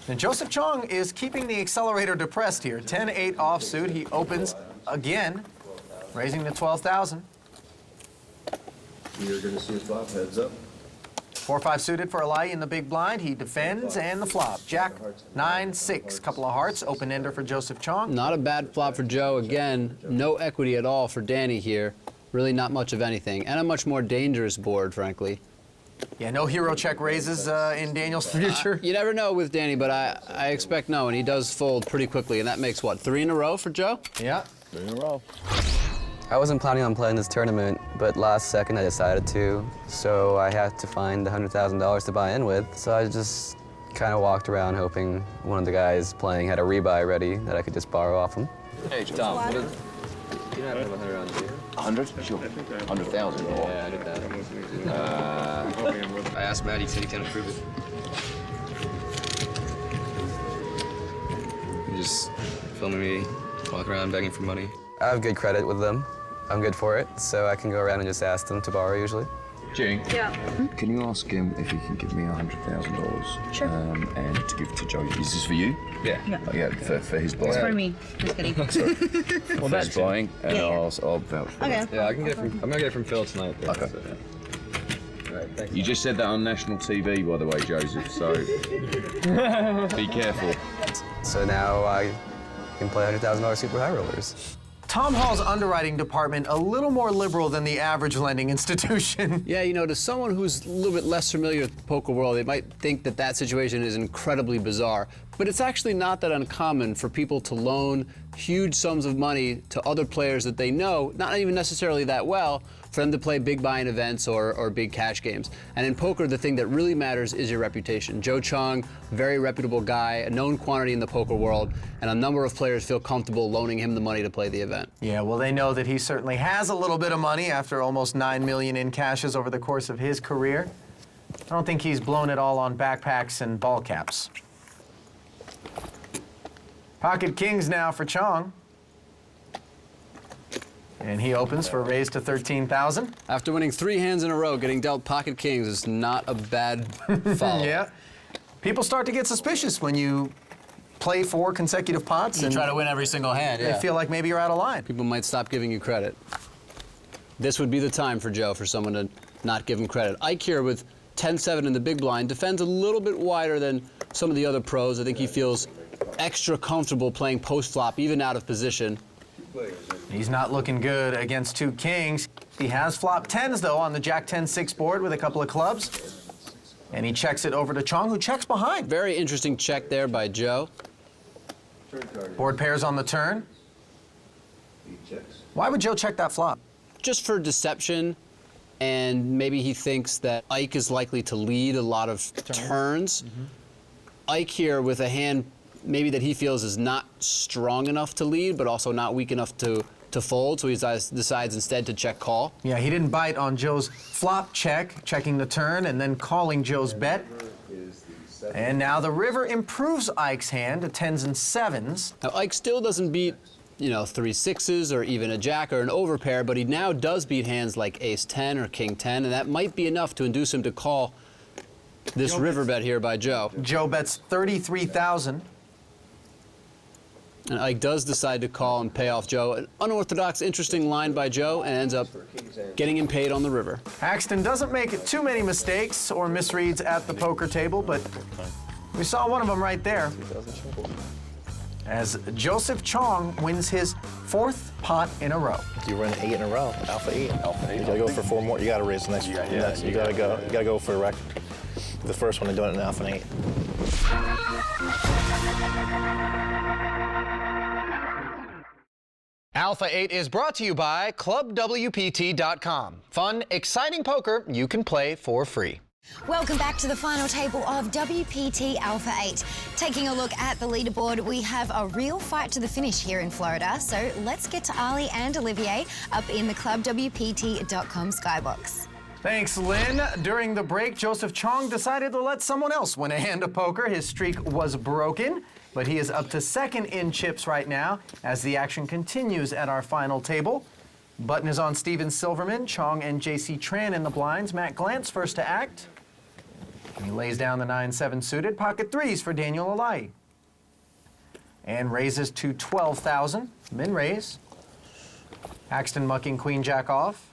And Joseph Chong is keeping the accelerator depressed here. 10-8 offsuit. He opens again, raising to 12,000. You're going to see a flop, heads up. 4-5 suited for Eli in the big blind. He defends and the flop. Jack 9-6. Couple of hearts. Open ender for Joseph Chong. Not a bad flop for Joe. Again, no equity at all for Danny here. Really not much of anything. And a much more dangerous board, frankly. Yeah, no hero check raises in Daniel's future. You never know with Danny, but I expect no, and he does fold pretty quickly. And that makes, what, 3 in a row for Joe? Yeah. 3 in a row. I wasn't planning on playing this tournament, but last second I decided to, so I had to find $100,000 to buy in with. So I just kind of walked around hoping one of the guys playing had a rebuy ready that I could just borrow off him. Hey, Tom, you don't have 100 on you? 100? Sure. 100,000. Yeah, 100,000. I asked Matt, he said he can't approve it. You just filming me walk around begging for money. I have good credit with them. I'm good for it, so I can go around and just ask them to borrow usually. Jane? Yeah. Can you ask him if he can give me $100,000? Sure. And to give to Joe. Is this for you? Yeah. Oh, yeah, for his buying. It's for me. Just kidding. Well, that's buying, and Yeah. I'll vouch for Okay. Yeah, I can get it from, I'm gonna get it from Phil tonight. Though, Okay. So, yeah. All right, thanks. You just said that on national TV, by the way, Joseph, so be careful. So now I can play $100,000 super high rollers. Tom Hall's underwriting department a little more liberal than the average lending institution. Yeah, you know, to someone who's a little bit less familiar with the poker world, they might think that that situation is incredibly bizarre. But it's actually not that uncommon for people to loan huge sums of money to other players that they know, not even necessarily that well, for them to play big buy-in events or big cash games. And in poker, the thing that really matters is your reputation. Joe Chong, very reputable guy, a known quantity in the poker world, and a number of players feel comfortable loaning him the money to play the event. Yeah, well, they know that he certainly has a little bit of money after almost $9 million in cashes over the course of his career. I don't think he's blown it all on backpacks and ball caps. Pocket kings now for Chong. And he opens for a raise to 13,000. After winning 3 hands in a row, getting dealt pocket kings is not a bad follow. Yeah. People start to get suspicious when you play 4 consecutive pots You try to win every single hand, they feel like maybe you're out of line. People might stop giving you credit. This would be the time for Joe, for someone to not give him credit. Ike here with 10-7 in the big blind defends a little bit wider than some of the other pros. I think he feels extra comfortable playing post-flop, even out of position. He's not looking good against 2 kings. He has flop 10s, though, on the Jack 10-6 board with a couple of clubs. And he checks it over to Chong, who checks behind. Very interesting check there by Joe. Board pairs on the turn. Why would Joe check that flop? Just for deception, and maybe he thinks that Ike is likely to lead a lot of turns. Ike here with a hand maybe that he feels is not strong enough to lead, but also not weak enough to fold, so he decides instead to check call. Yeah, he didn't bite on Joe's flop check, checking the turn, and then calling Joe's bet. And now the river improves Ike's hand to 10s and 7s. Now, Ike still doesn't beat, you know, 3 6s or even a jack or an overpair, but he now does beat hands like ace 10 or king 10, and that might be enough to induce him to call this river bet here by Joe. Joe bets 33,000. And Ike does decide to call and pay off Joe. An unorthodox, interesting line by Joe, and ends up getting him paid on the river. Haxton doesn't make too many mistakes or misreads at the poker table, but we saw one of them right there. As Joseph Chong wins his 4th pot in a row. You run 8 in a row, alpha 8. You gotta go for 4 more. You gotta raise the next. You gotta go for the record. The first one and doing it in alpha 8. Alpha 8 is brought to you by ClubWPT.com. Fun, exciting poker you can play for free. Welcome back to the final table of WPT Alpha 8. Taking a look at the leaderboard, we have a real fight to the finish here in Florida. So let's get to Ali and Olivier up in the ClubWPT.com skybox. Thanks, Lynn. During the break, Joseph Chong decided to let someone else win a hand of poker. His streak was broken, but he is up to second in chips right now as the action continues at our final table. Button is on Steven Silverman, Chong and JC Tran in the blinds. Matt Glantz first to act. He lays down the 9-7 suited. Pocket threes for Daniel Alai. And raises to 12,000. Min raise. Haxton mucking Queen Jack off.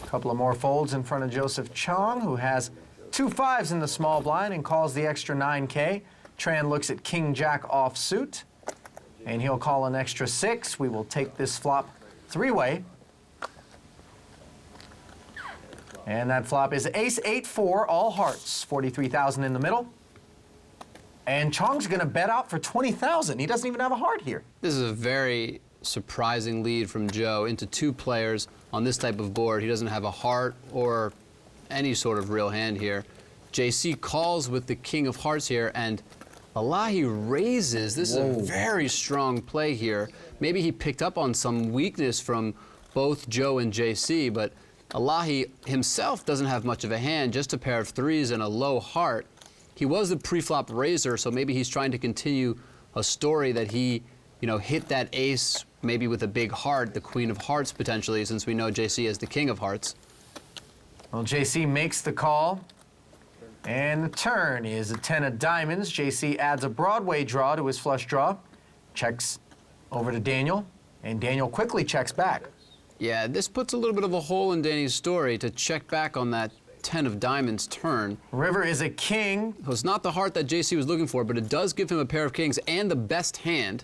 Couple of more folds in front of Joseph Chong, who has 2 5s in the small blind and calls the extra 9K. Tran looks at King Jack offsuit, and he'll call an extra 6. We will take this flop three-way. And that flop is ace 8-4, all hearts, 43,000 in the middle. And Chong's gonna bet out for 20,000. He doesn't even have a heart here. This is a very surprising lead from Joe into 2 players on this type of board. He doesn't have a heart or any sort of real hand here. JC calls with the king of hearts here, and Alahi raises. This is a very strong play here. Maybe he picked up on some weakness from both Joe and JC, but Alahi himself doesn't have much of a hand, just a pair of 3s and a low heart. He was the pre-flop raiser, so maybe he's trying to continue a story that he, hit that ace maybe with a big heart, the queen of hearts potentially, since we know JC as the king of hearts. Well, JC makes the call, and the turn is a 10 of diamonds. JC adds a Broadway draw to his flush draw, checks over to Daniel, and Daniel quickly checks back. Yeah, this puts a little bit of a hole in Danny's story to check back on that 10 of diamonds turn. River is a king. So it's not the heart that JC was looking for, but it does give him a pair of kings and the best hand.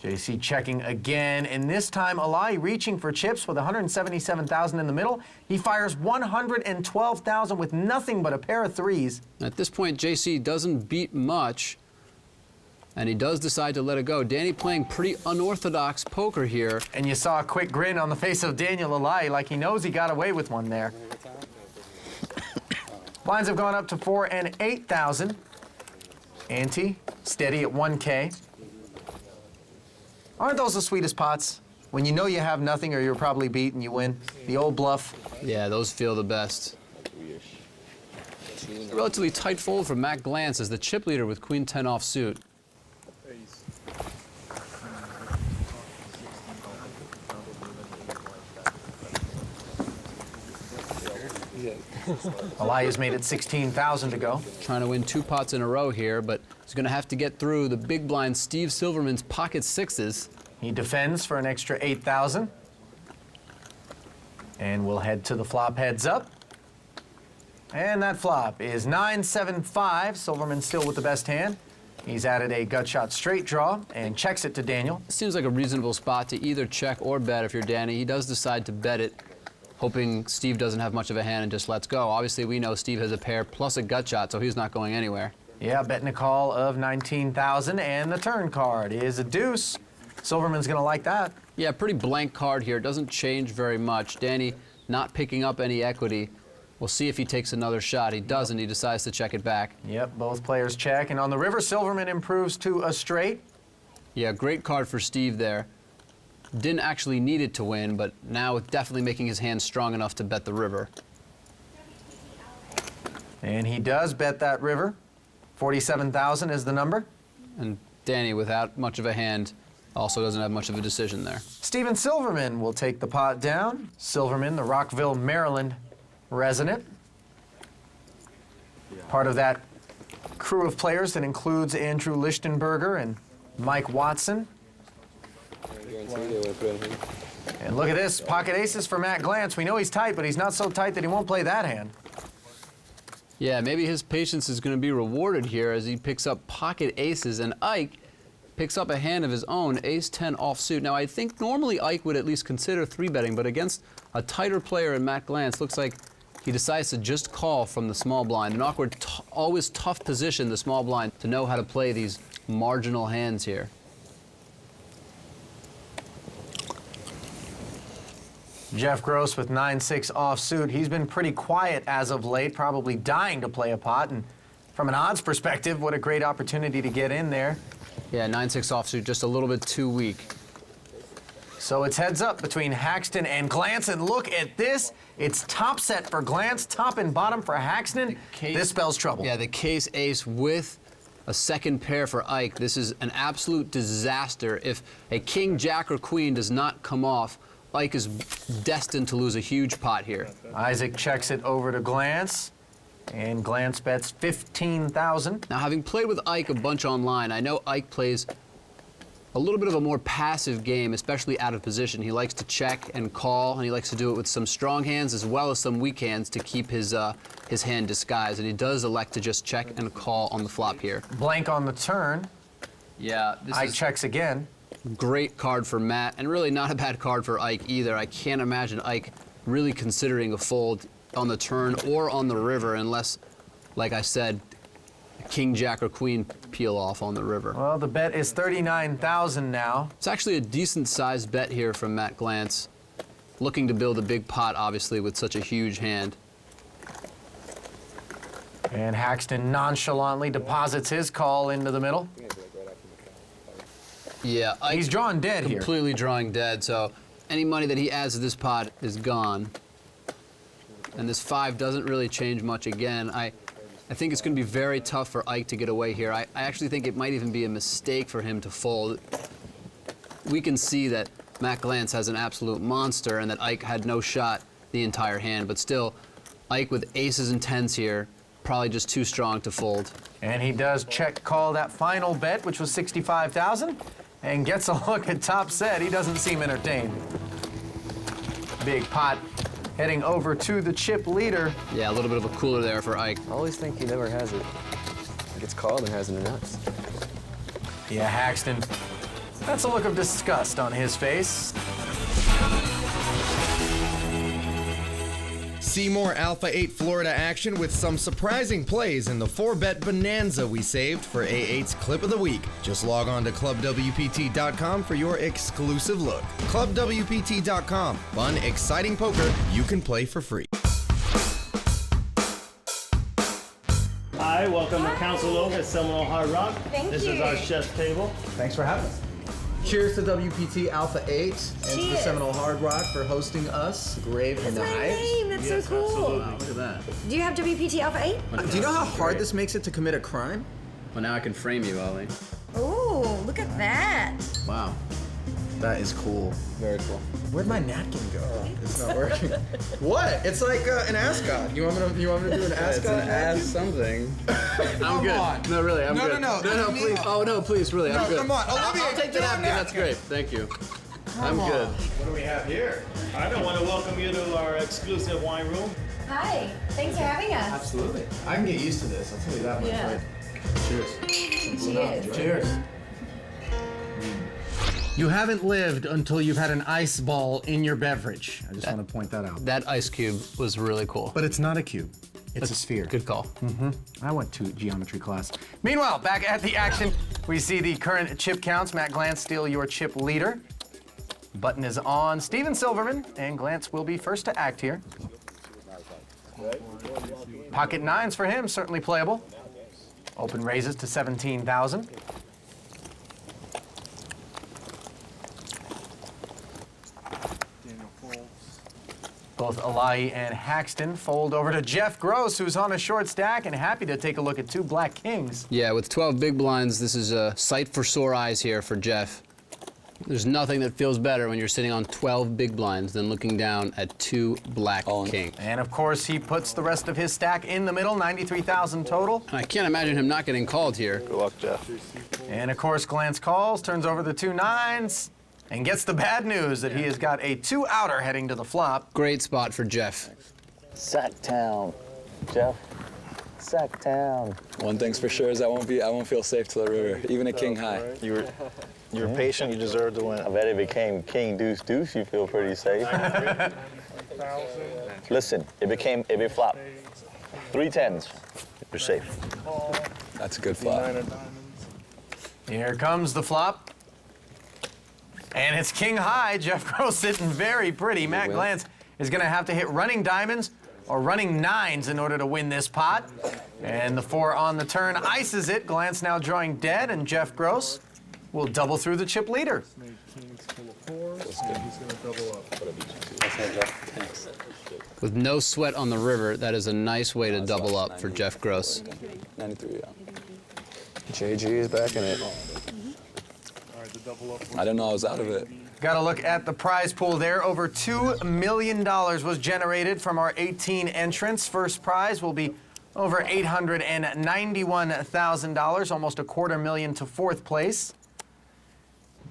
JC checking again, and this time Alai reaching for chips with 177,000 in the middle. He fires 112,000 with nothing but a pair of 3s. At this point, JC doesn't beat much, and he does decide to let it go. Danny playing pretty unorthodox poker here. And you saw a quick grin on the face of Daniel Alai, like he knows he got away with one there. Blinds have gone up to 4 and 8,000. Ante steady at 1K. Aren't those the sweetest pots? When you know you have nothing or you're probably beat and you win. The old bluff. Yeah, those feel the best. A relatively tight fold from Matt Glantz as the chip leader with Queen 10 offsuit. Alai has made it 16,000 to go. Trying to win 2 pots in a row here, but he's going to have to get through the big blind Steve Silverman's pocket 6s. He defends for an extra 8,000. And we'll head to the flop heads up. And that flop is 9-7-5. Silverman still with the best hand. He's added a gut shot straight draw and checks it to Daniel. Seems like a reasonable spot to either check or bet if you're Danny. He does decide to bet it, hoping Steve doesn't have much of a hand and just lets go. Obviously, we know Steve has a pair plus a gut shot, so he's not going anywhere. Yeah, betting a call of 19,000, and the turn card is a deuce. Silverman's gonna like that. Yeah, pretty blank card here. Doesn't change very much. Danny not picking up any equity. We'll see if he takes another shot. He doesn't. He decides to check it back. Yep, both players check. And on the river, Silverman improves to a straight. Yeah, great card for Steve there. Didn't actually need it to win, but now definitely making his hand strong enough to bet the river. And he does bet that river. 47,000 is the number. And Danny, without much of a hand, also doesn't have much of a decision there. Steven Silverman will take the pot down. Silverman, the Rockville, Maryland resident. Part of that crew of players that includes Andrew Lichtenberger and Mike Watson. And look at this, pocket aces for Matt Glantz. We know he's tight, but he's not so tight that he won't play that hand. Yeah, maybe his patience is going to be rewarded here as he picks up pocket aces, and Ike picks up a hand of his own, ace-10 offsuit. Now, I think normally Ike would at least consider 3-betting, but against a tighter player in Matt Glantz, looks like he decides to just call from the small blind. An awkward, always tough position, the small blind, to know how to play these marginal hands here. Jeff Gross with 9-6 offsuit. He's been pretty quiet as of late, probably dying to play a pot. And from an odds perspective, what a great opportunity to get in there. Yeah, 9-6 offsuit, just a little bit too weak. So it's heads up between Haxton and Glance, and look at this. It's top set for Glance, top and bottom for Haxton. This spells trouble. Yeah, the case ace with a second pair for Ike. This is an absolute disaster. If a king, jack, or queen does not come off, Ike is destined to lose a huge pot here. Isaac checks it over to Glance, and Glance bets 15,000. Now, having played with Ike a bunch online, I know Ike plays a little bit of a more passive game, especially out of position. He likes to check and call, and he likes to do it with some strong hands as well as some weak hands to keep his hand disguised, and he does elect to just check and call on the flop here. Blank on the turn. Yeah, Ike checks again. Great card for Matt, and really not a bad card for Ike either. I can't imagine Ike really considering a fold on the turn or on the river unless, like I said, king, jack, or queen peel off on the river. Well, the bet is 39,000 now. It's actually a decent-sized bet here from Matt Glance, looking to build a big pot, obviously, with such a huge hand. And Haxton nonchalantly deposits his call into the middle. Yeah, he's drawing dead here. Completely drawing dead, so any money that he adds to this pot is gone. And this 5 doesn't really change much again. I think it's going to be very tough for Ike to get away here. I actually think it might even be a mistake for him to fold. We can see that Matt Glance has an absolute monster and that Ike had no shot the entire hand, but still, Ike with aces and tens here, probably just too strong to fold. And he does check call that final bet, which was 65,000, and gets a look at top set. He doesn't seem entertained. Big pot heading over to the chip leader. Yeah, a little bit of a cooler there for Ike. I always think he never has it. He gets called and has it in nuts. Yeah, Haxton. That's a look of disgust on his face. See more Alpha 8 Florida action with some surprising plays in the 4-bet bonanza we saved for A8's Clip of the Week. Just log on to ClubWPT.com for your exclusive look. ClubWPT.com. Fun, exciting poker you can play for free. Hi, welcome to Council Oak at Seminole Hard Rock. This is our chef's table. Thanks for having us. Cheers to WPT Alpha 8 and to the Seminole Hard Rock for hosting us. Grave and the That's my name. That's so cool. Wow, look at that. Do you have WPT Alpha 8? Do you know how hard this makes it to commit a crime? Well, now I can frame you, Ollie. Ooh, look at that. Wow. That is cool. Very cool. Where'd my napkin go? It's not working. What? It's like an ascot. You want me to do an ascot? It's an ass something. I'm good. No, really, I'm good. No, please. Oh, no, please, really, I'm good. Come on, Olivia, I'll take the napkin. That's great. Thank you. I'm good. What do we have here? I want to welcome you to our exclusive wine room. Hi. Thanks for having us. Absolutely. I can get used to this. I'll tell you that much. Yeah. Right? Cheers. Cheers. Cheers. You haven't lived until you've had an ice ball in your beverage. I just want to point that out. That ice cube was really cool. But it's not a cube. It's a sphere. Good call. I went to geometry class. Meanwhile, back at the action, we see the current chip counts. Matt Glance still your chip leader. Button is on Steven Silverman, and Glance will be first to act here. Pocket nines for him, certainly playable. Open raises to 17,000. Both Alahi and Haxton fold over to Jeff Gross, who's on a short stack and happy to take a look at 2 black kings. Yeah, with 12 big blinds, this is a sight for sore eyes here for Jeff. There's nothing that feels better when you're sitting on 12 big blinds than looking down at 2 black kings. And of course, he puts the rest of his stack in the middle, 93,000 total. I can't imagine him not getting called here. Good luck, Jeff. And of course, Glance calls, turns over the 2 nines, and gets the bad news that he has got a 2-outer heading to the flop. Great spot for Jeff. Sacktown, Jeff. Sacktown. One thing's for sure is I won't feel safe to the river, even a king high. You were patient. You deserve to win. I bet it became King Deuce Deuce. You feel pretty safe. Listen, if it flop, 3 10s, you're safe. That's a good flop. Here comes the flop. And it's king high. Jeff Gross sitting very pretty. Matt Glantz is going to have to hit running diamonds or running nines in order to win this pot. And the 4 on the turn ices it. Glantz now drawing dead, and Jeff Gross will double through the chip leader. With no sweat on the river, that is a nice way to double up for Jeff Gross. 93, yeah. JG is back in it. I didn't know I was out of it. Got to look at the prize pool there. Over $2 million was generated from our 18 entrants. First prize will be over $891,000, almost $250,000 to fourth place.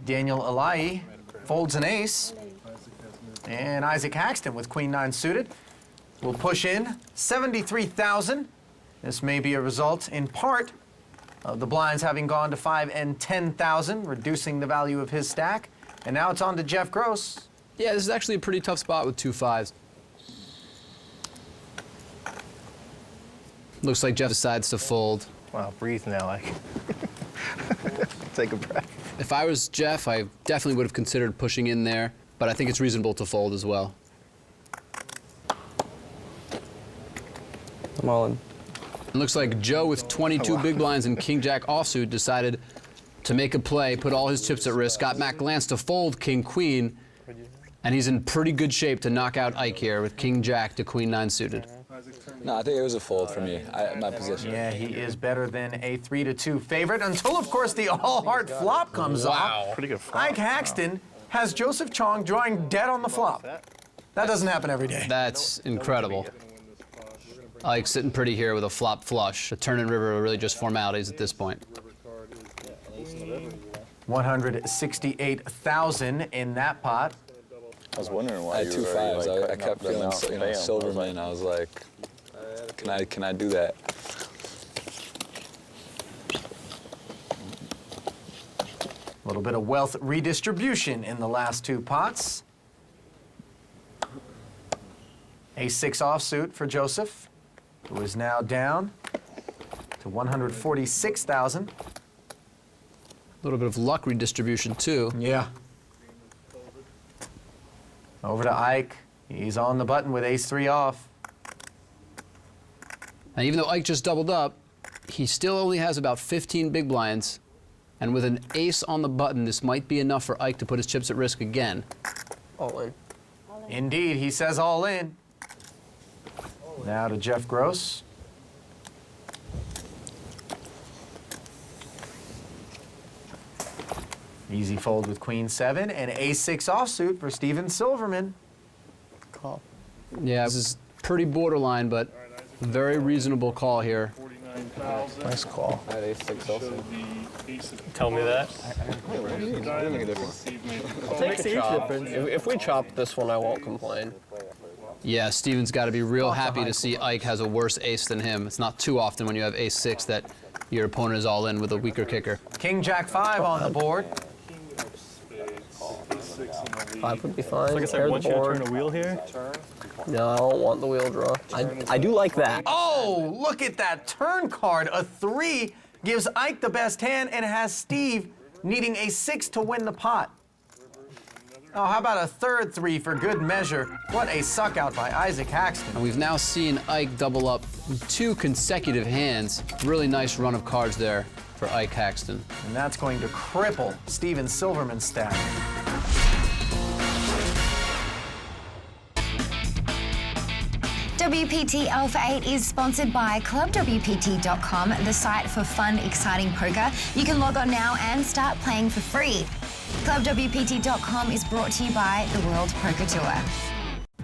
Daniel Alayi folds an ace. And Isaac Haxton with Queen 9 suited will push in $73,000. This may be a result in part of the blinds having gone to 5 and 10,000, reducing the value of his stack. And now it's on to Jeff Gross. Yeah, this is actually a pretty tough spot with 2 5s. Looks like Jeff decides to fold. Wow, breathe now, like. Take a breath. If I was Jeff, I definitely would have considered pushing in there, but I think it's reasonable to fold as well. I'm all in. It looks like Joe with 22 big blinds and King Jack offsuit decided to make a play, put all his chips at risk, got Matt Glantz to fold King Queen, and he's in pretty good shape to knock out Ike here with King Jack to Queen 9 suited. No, I think it was a fold for me, my position. Yeah, he is better than a 3-2 favorite until, of course, the all-heart flop comes off. Pretty good flop. Ike Haxton has Joseph Chong drawing dead on the flop. That doesn't happen every day. That's incredible. Ike's sitting pretty here with a flop flush. The turn and river are really just formalities at this point. 168,000 in that pot. I was wondering why I had 2 5s. I kept feeling, Silverman. I was like, can I do that? A little bit of wealth redistribution in the last 2 pots. Ace-6 offsuit for Joseph, who is now down to 146,000. A little bit of luck redistribution, too. Yeah. Over to Ike. He's on the button with ace-3 off. And even though Ike just doubled up, he still only has about 15 big blinds. And with an ace on the button, this might be enough for Ike to put his chips at risk again. All in. Indeed, he says all in. Now to Jeff Gross. Easy fold with Queen 7 and ace-6 offsuit for Steven Silverman. Call. Yeah, this is pretty borderline, but very reasonable call here. Nice call. I had ace-6 also. Tell me that. Makes a huge difference. If we chop this one, I won't complain. Yeah, Steven's got to be real happy to see Ike has a worse ace than him. It's not too often when you have ace-6 that your opponent is all in with a weaker kicker. King Jack 5 on the board. 5 would be fine. So I guess I want you to turn a wheel here? No, I don't want the wheel draw. I do like that. Oh, look at that turn card. A 3 gives Ike the best hand and has Steve needing a 6 to win the pot. Oh, how about a third 3 for good measure? What a suck out by Isaac Haxton. And we've now seen Ike double up 2 consecutive hands. Really nice run of cards there for Ike Haxton. And that's going to cripple Steven Silverman's stack. WPT Alpha 8 is sponsored by ClubWPT.com, the site for fun, exciting poker. You can log on now and start playing for free. ClubWPT.com is brought to you by the World Poker Tour.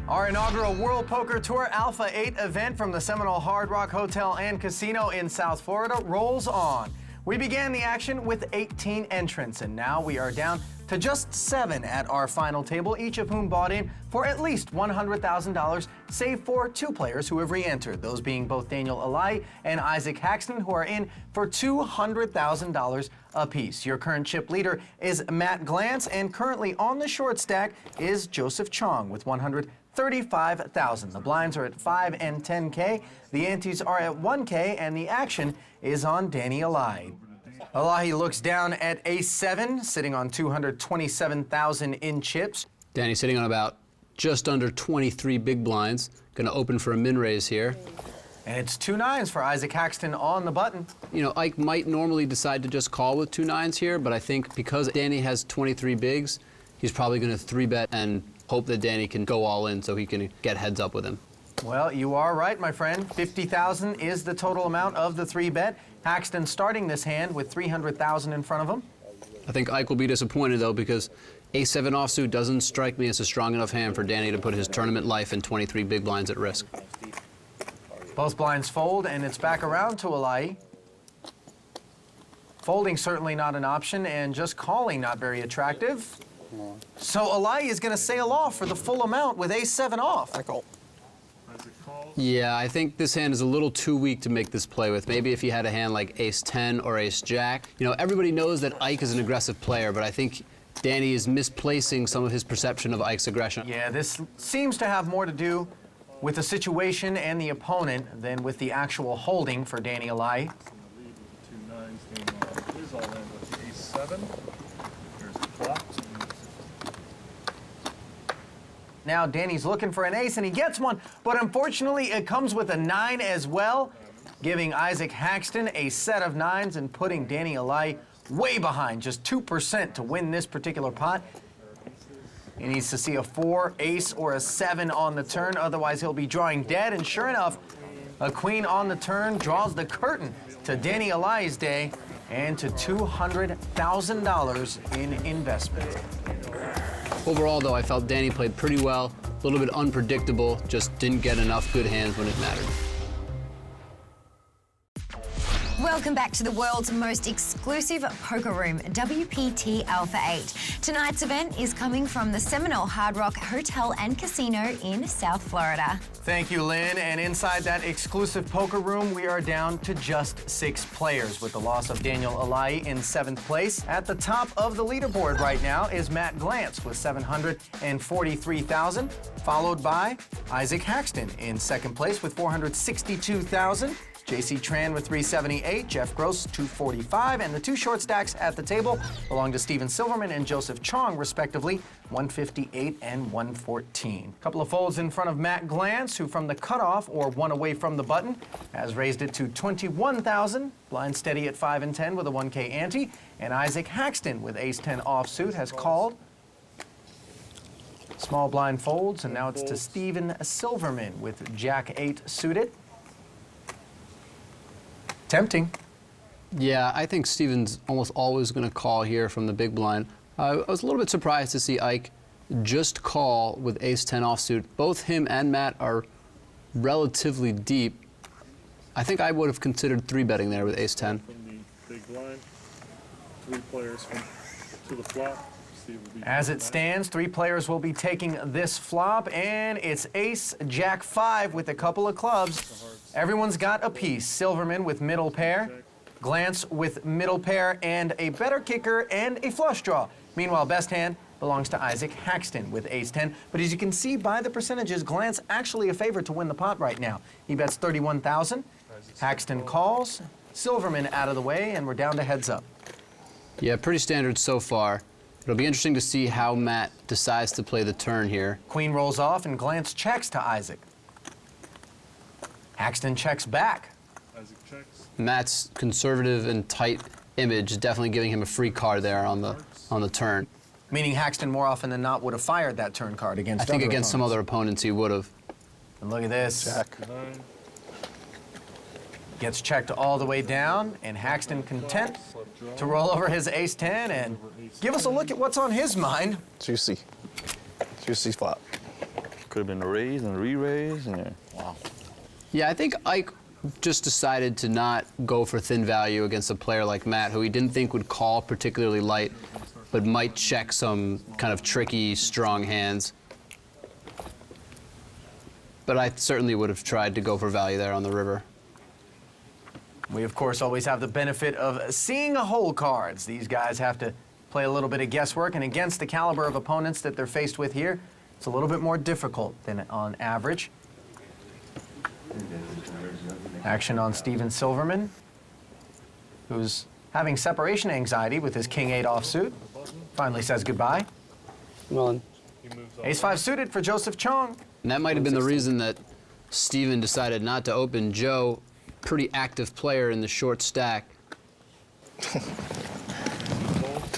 Our inaugural World Poker Tour Alpha 8 event from the Seminole Hard Rock Hotel and Casino in South Florida rolls on. We began the action with 18 entrants, and now we are down to just 7 at our final table, each of whom bought in for at least $100,000, save for 2 players who have re-entered, those being both Daniel Alayi and Isaac Haxton, who are in for $200,000 apiece. Your current chip leader is Matt Glantz, and currently on the short stack is Joseph Chong with $100,000. $35,000. The blinds are at 5 and 10K. The antes are at 1K, and the action is on Danny Elahi. Elahi looks down at ace-7, sitting on 227,000 in chips. Danny sitting on about just under 23 big blinds. Going to open for a min raise here. And it's 2 nines for Isaac Haxton on the button. You know, Ike might normally decide to just call with 2 nines here, but I think because Danny has 23 bigs, he's probably going to 3-bet and hope that Danny can go all in so he can get heads up with him. Well, you are right, my friend. 50,000 is the total amount of the 3-bet. Haxton starting this hand with 300,000 in front of him. I think Ike will be disappointed, though, because ace-7 offsuit doesn't strike me as a strong enough hand for Danny to put his tournament life and 23 big blinds at risk. Both blinds fold, and it's back around to Elahi. Folding certainly not an option, and just calling not very attractive. So Elahi is going to sail off for the full amount with ace-7 off. Isaac calls. Yeah, I think this hand is a little too weak to make this play with. Maybe if he had a hand like ace-10 or ace-jack. You know, everybody knows that Ike is an aggressive player, but I think Danny is misplacing some of his perception of Ike's aggression. Yeah, this seems to have more to do with the situation and the opponent than with the actual holding for Danny Elahi. 2 nines game on his all in with the ace-7. Here's the flop. Now Danny's looking for an ace, and he gets one, but unfortunately it comes with a 9 as well, giving Isaac Haxton a set of 9s and putting Danny Elahi way behind, just 2% to win this particular pot. He needs to see a 4, ace, or a 7 on the turn, otherwise he'll be drawing dead, and sure enough, a queen on the turn draws the curtain to Danny Elahi's day and to $200,000 in investment. Overall, though, I felt Danny played pretty well, a little bit unpredictable, just didn't get enough good hands when it mattered. Welcome back to the world's most exclusive poker room, WPT Alpha 8. Tonight's event is coming from the Seminole Hard Rock Hotel and Casino in South Florida. Thank you, Lynn. And inside that exclusive poker room, we are down to just 6 players with the loss of Daniel Elahi in 7th place. At the top of the leaderboard right now is Matt Glantz with 743,000, followed by Isaac Haxton in 2nd place with 462,000. J.C. Tran with 378, Jeff Gross 245, and the 2 short stacks at the table belong to Steven Silverman and Joseph Chong, respectively, 158 and 114. Couple of folds in front of Matt Glantz, who from the cutoff, or 1 away from the button, has raised it to 21,000. Blind steady at 5 and 10 with a 1K ante, and Isaac Haxton with ace-10 offsuit has called. Small blind folds, and now it's to Steven Silverman with Jack-8 suited. Tempting. Yeah, I think Steven's almost always going to call here from the big blind. I was a little bit surprised to see Ike just call with ace-10 offsuit. Both him and Matt are relatively deep. I think I would have considered 3-betting there with ace-10. From the big blind, 3 players to the flop. As it stands, 3 players will be taking this flop, and it's ace-jack-5 with a couple of clubs. Everyone's got a piece. Silverman with middle pair, Glantz with middle pair, and a better kicker and a flush draw. Meanwhile, best hand belongs to Isaac Haxton with ace-10. But as you can see by the percentages, Glantz actually a favorite to win the pot right now. He bets 31,000. Haxton calls, Silverman out of the way, and we're down to heads up. Yeah, pretty standard so far. It'll be interesting to see how Matt decides to play the turn here. Queen rolls off, and Glantz checks to Isaac. Haxton checks back. Isaac checks. Matt's conservative and tight image definitely giving him a free card there on the turn. Meaning Haxton more often than not would have fired that turn card against I think other against opponents. some other opponents he would have. And look at this. Jack. Gets checked all the way down, and Haxton content to roll over his ace-10 and give us a look at what's on his mind. Juicy. Juicy flop. Could have been a raise and a re-raise. And wow. Yeah, I think Ike just decided to not go for thin value against a player like Matt, who he didn't think would call particularly light, but might check some kind of tricky, strong hands. But I certainly would have tried to go for value there on the river. We, of course, always have the benefit of seeing a hole cards. These guys have to play a little bit of guesswork, and against the caliber of opponents that they're faced with here, It's a little bit more difficult than on average. Action on Steven Silverman, who's having separation anxiety with his King 8 offsuit. Finally says goodbye. Well, Ace-5 suited for Joseph Chong. And that might have been the reason that Steven decided not to open. Joe, pretty active player in the short stack.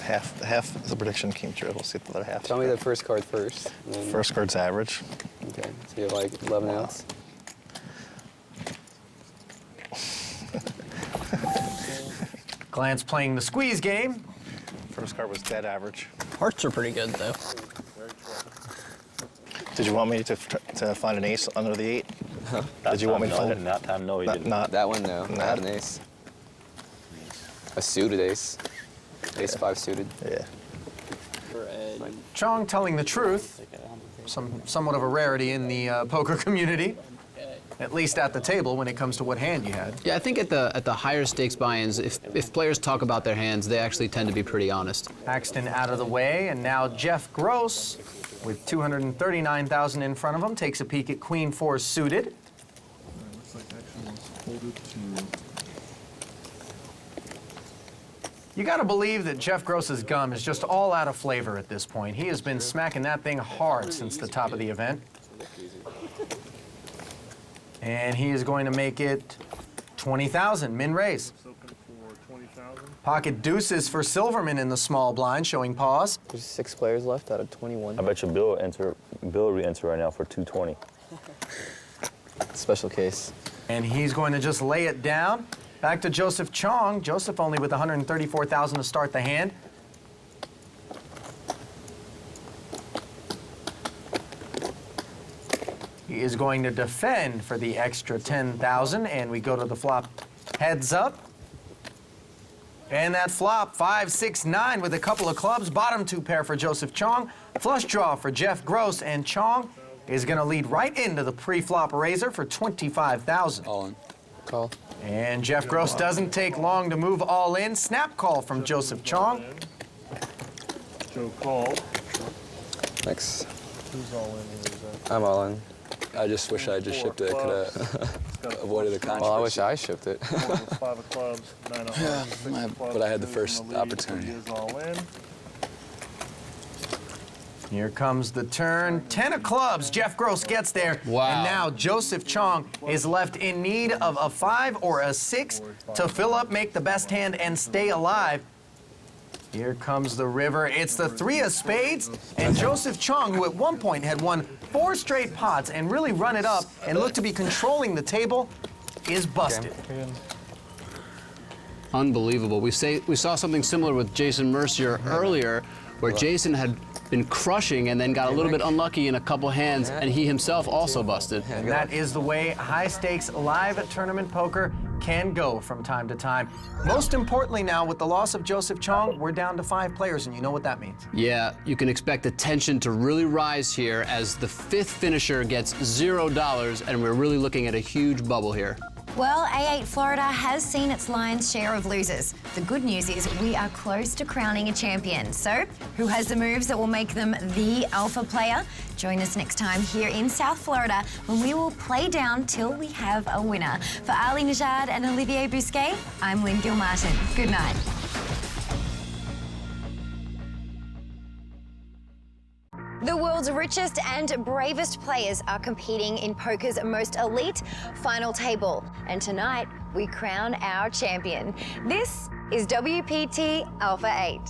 Half the prediction came true. We'll see the other half. Tell me the first card first. First card's average. Okay, so you have like 11 outs. Glance playing the squeeze game. First card was dead average. Hearts are pretty good, though. Did you want me to find an ace under the 8? Did you want me to find it? That time, no, he didn't. Not That one, no. I had an ace. A suited ace. Ace-5 suited. Yeah. Chong telling the truth. Somewhat of a rarity in the poker community. At least at the table when it comes to what hand you had. Yeah, I think at the higher stakes buy-ins, if players talk about their hands, they actually tend to be pretty honest. Haxton out of the way, and now Jeff Gross, with $239,000 in front of him, takes a peek at Queen 4 suited. Looks like Action was folded to... You gotta believe that Jeff Gross's gum is just all out of flavor at this point. He has been smacking that thing hard since the top of the event. And he is going to make it 20,000, min raise. Pocket deuces for Silverman in the small blind, showing pause. There's 6 players left out of 21. I bet you Bill re-enter right now for 220. Special case. And he's going to just lay it down. Back to Joseph Chong. Joseph only with $134,000 to start the hand. He is going to defend for the extra 10,000, and we go to the flop heads up. And that flop, 5, 6, 9 with a couple of clubs. Bottom 2 pair for Joseph Chong. Flush draw for Jeff Gross, and Chong is going to lead right into the pre-flop raiser for 25,000. All in. Call. And Jeff Gross doesn't take long to move all in. Snap call from Joseph Chong. Joe called. Thanks. Who's all in? I'm all in. I just wish I just shipped it. I could have avoided the controversy. Well, I wish I shipped it. 5 of clubs, 9 of hearts, 6 of clubs. But I had the first opportunity. Is all in. Here comes the turn. 10 of clubs. Jeff Gross gets there. Wow. And now Joseph Chong is left in need of a 5 or a 6 to fill up, make the best hand, and stay alive. Here comes the river. It's the 3 of spades. And Joseph Chong, who at one point had won 4 straight pots and really run it up and looked to be controlling the table, is busted. Unbelievable. We saw something similar with Jason Mercier earlier, where Jason had been crushing and then got a little bit unlucky in a couple hands, and he himself also busted. And that is the way high-stakes live tournament poker can go from time to time. Most importantly now, with the loss of Joseph Chong, we're down to 5 players, and you know what that means. Yeah, you can expect the tension to really rise here as the 5th finisher gets $0, and we're really looking at a huge bubble here. Well, A8 Florida has seen its lion's share of losers. The good news is we are close to crowning a champion. So, who has the moves that will make them the alpha player? Join us next time here in South Florida when we will play down till we have a winner. For Ali Najad and Olivier Bousquet, I'm Lynn Gilmartin. Good night. The world's richest and bravest players are competing in poker's most elite final table. And tonight, we crown our champion. This is WPT Alpha 8.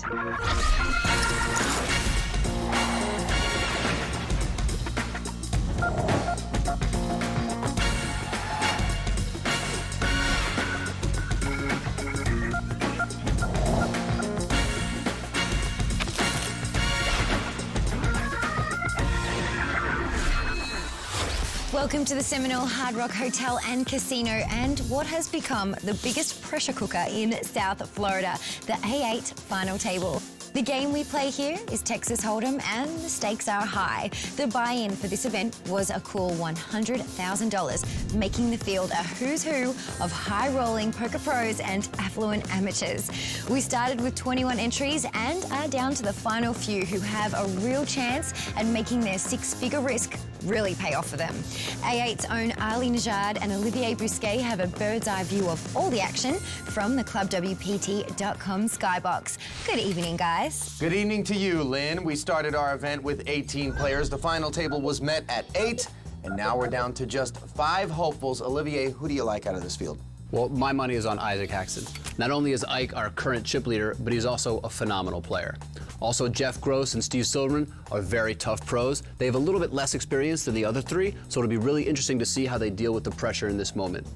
Welcome to the Seminole Hard Rock Hotel and Casino and what has become the biggest pressure cooker in South Florida, the A8 Final Table. The game we play here is Texas Hold'em, and the stakes are high. The buy-in for this event was a cool $100,000, making the field a who's who of high-rolling poker pros and affluent amateurs. We started with 21 entries and are down to the final few who have a real chance at making their six-figure risk really pay off for them. A8's own Ali Najad and Olivier Bousquet have a bird's-eye view of all the action from the ClubWPT.com skybox. Good evening, guys. Good evening to you, Lynn. We started our event with 18 players. The final table was met at 8, and now we're down to just 5 hopefuls. Olivier, who do you like out of this field? Well, my money is on Isaac Haxton. Not only is Ike our current chip leader, but he's also a phenomenal player. Also, Jeff Gross and Steve Silverman are very tough pros. They have a little bit less experience than the other 3, so it'll be really interesting to see how they deal with the pressure in this moment.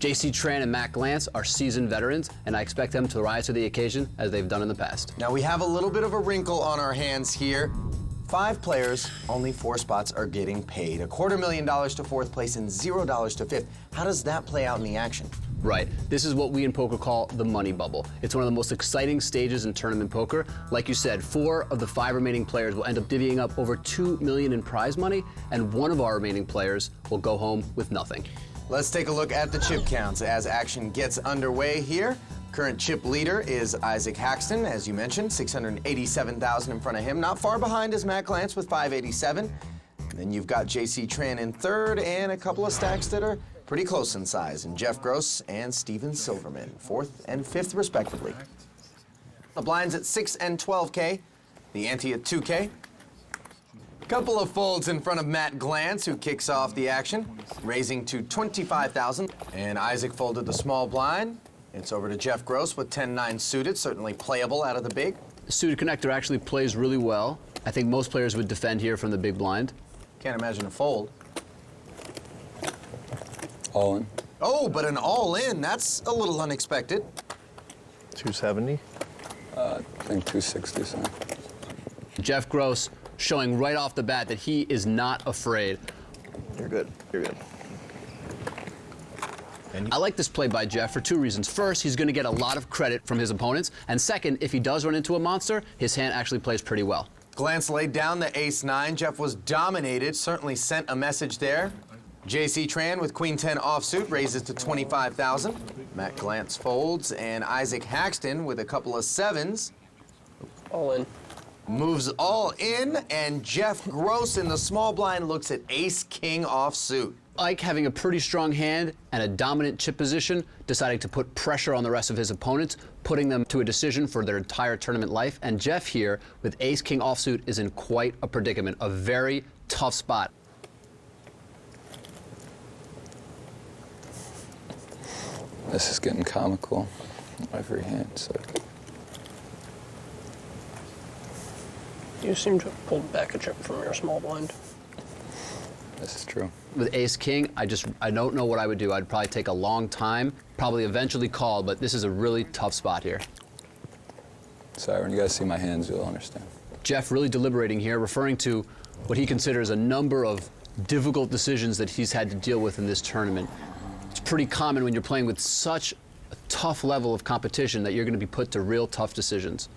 JC Tran and Matt Glantz are seasoned veterans, and I expect them to rise to the occasion as they've done in the past. Now, we have a little bit of a wrinkle on our hands here. 5 players, only 4 spots are getting paid. $250,000 to 4th place and $0 to 5th. How does that play out in the action? Right. This is what we in poker call the money bubble. It's one of the most exciting stages in tournament poker. Like you said, 4 of the 5 remaining players will end up divvying up over $2 million in prize money, and 1 of our remaining players will go home with nothing. Let's take a look at the chip counts as action gets underway here. Current chip leader is Isaac Haxton, as you mentioned, $687,000 in front of him. Not far behind is Matt Glantz with $587,000. Then you've got JC Tran in 3rd, and a couple of stacks that are pretty close in size, and Jeff Gross and Steven Silverman, 4th and 5th respectively. The blinds at 6 and 12K, the ante at 2K. Couple of folds in front of Matt Glantz, who kicks off the action, raising to $25,000. And Isaac folded the small blind. It's over to Jeff Gross with 10-9 suited, certainly playable out of the big. The suited connector actually plays really well. I think most players would defend here from the big blind. Can't imagine a fold. All in. Oh, but an all-in, that's a little unexpected. 270? I think 260, so. Jeff Gross showing right off the bat that he is not afraid. You're good. You're good. I like this play by Jeff for 2 reasons. First, he's going to get a lot of credit from his opponents. And second, if he does run into a monster, his hand actually plays pretty well. Glantz laid down the ace-9. Jeff was dominated, certainly sent a message there. JC Tran with Queen-10 offsuit raises to $25,000. Matt Glantz folds, and Isaac Haxton with a couple of 7s. All in. Moves all in, and Jeff Gross in the small blind looks at ace-king offsuit. Ike, having a pretty strong hand and a dominant chip position, deciding to put pressure on the rest of his opponents, putting them to a decision for their entire tournament life. And Jeff here, with ace-king offsuit, is in quite a predicament, a very tough spot. This is getting comical. Every hand, so. You seem to have pulled back a chip from your small blind. This is true. With ace-king, I don't know what I would do. I'd probably take a long time, probably eventually call, but this is a really tough spot here. Sorry, when you guys see my hands, you'll understand. Jeff really deliberating here, referring to what he considers a number of difficult decisions that he's had to deal with in this tournament. It's pretty common when you're playing with such a tough level of competition that you're going to be put to real tough decisions.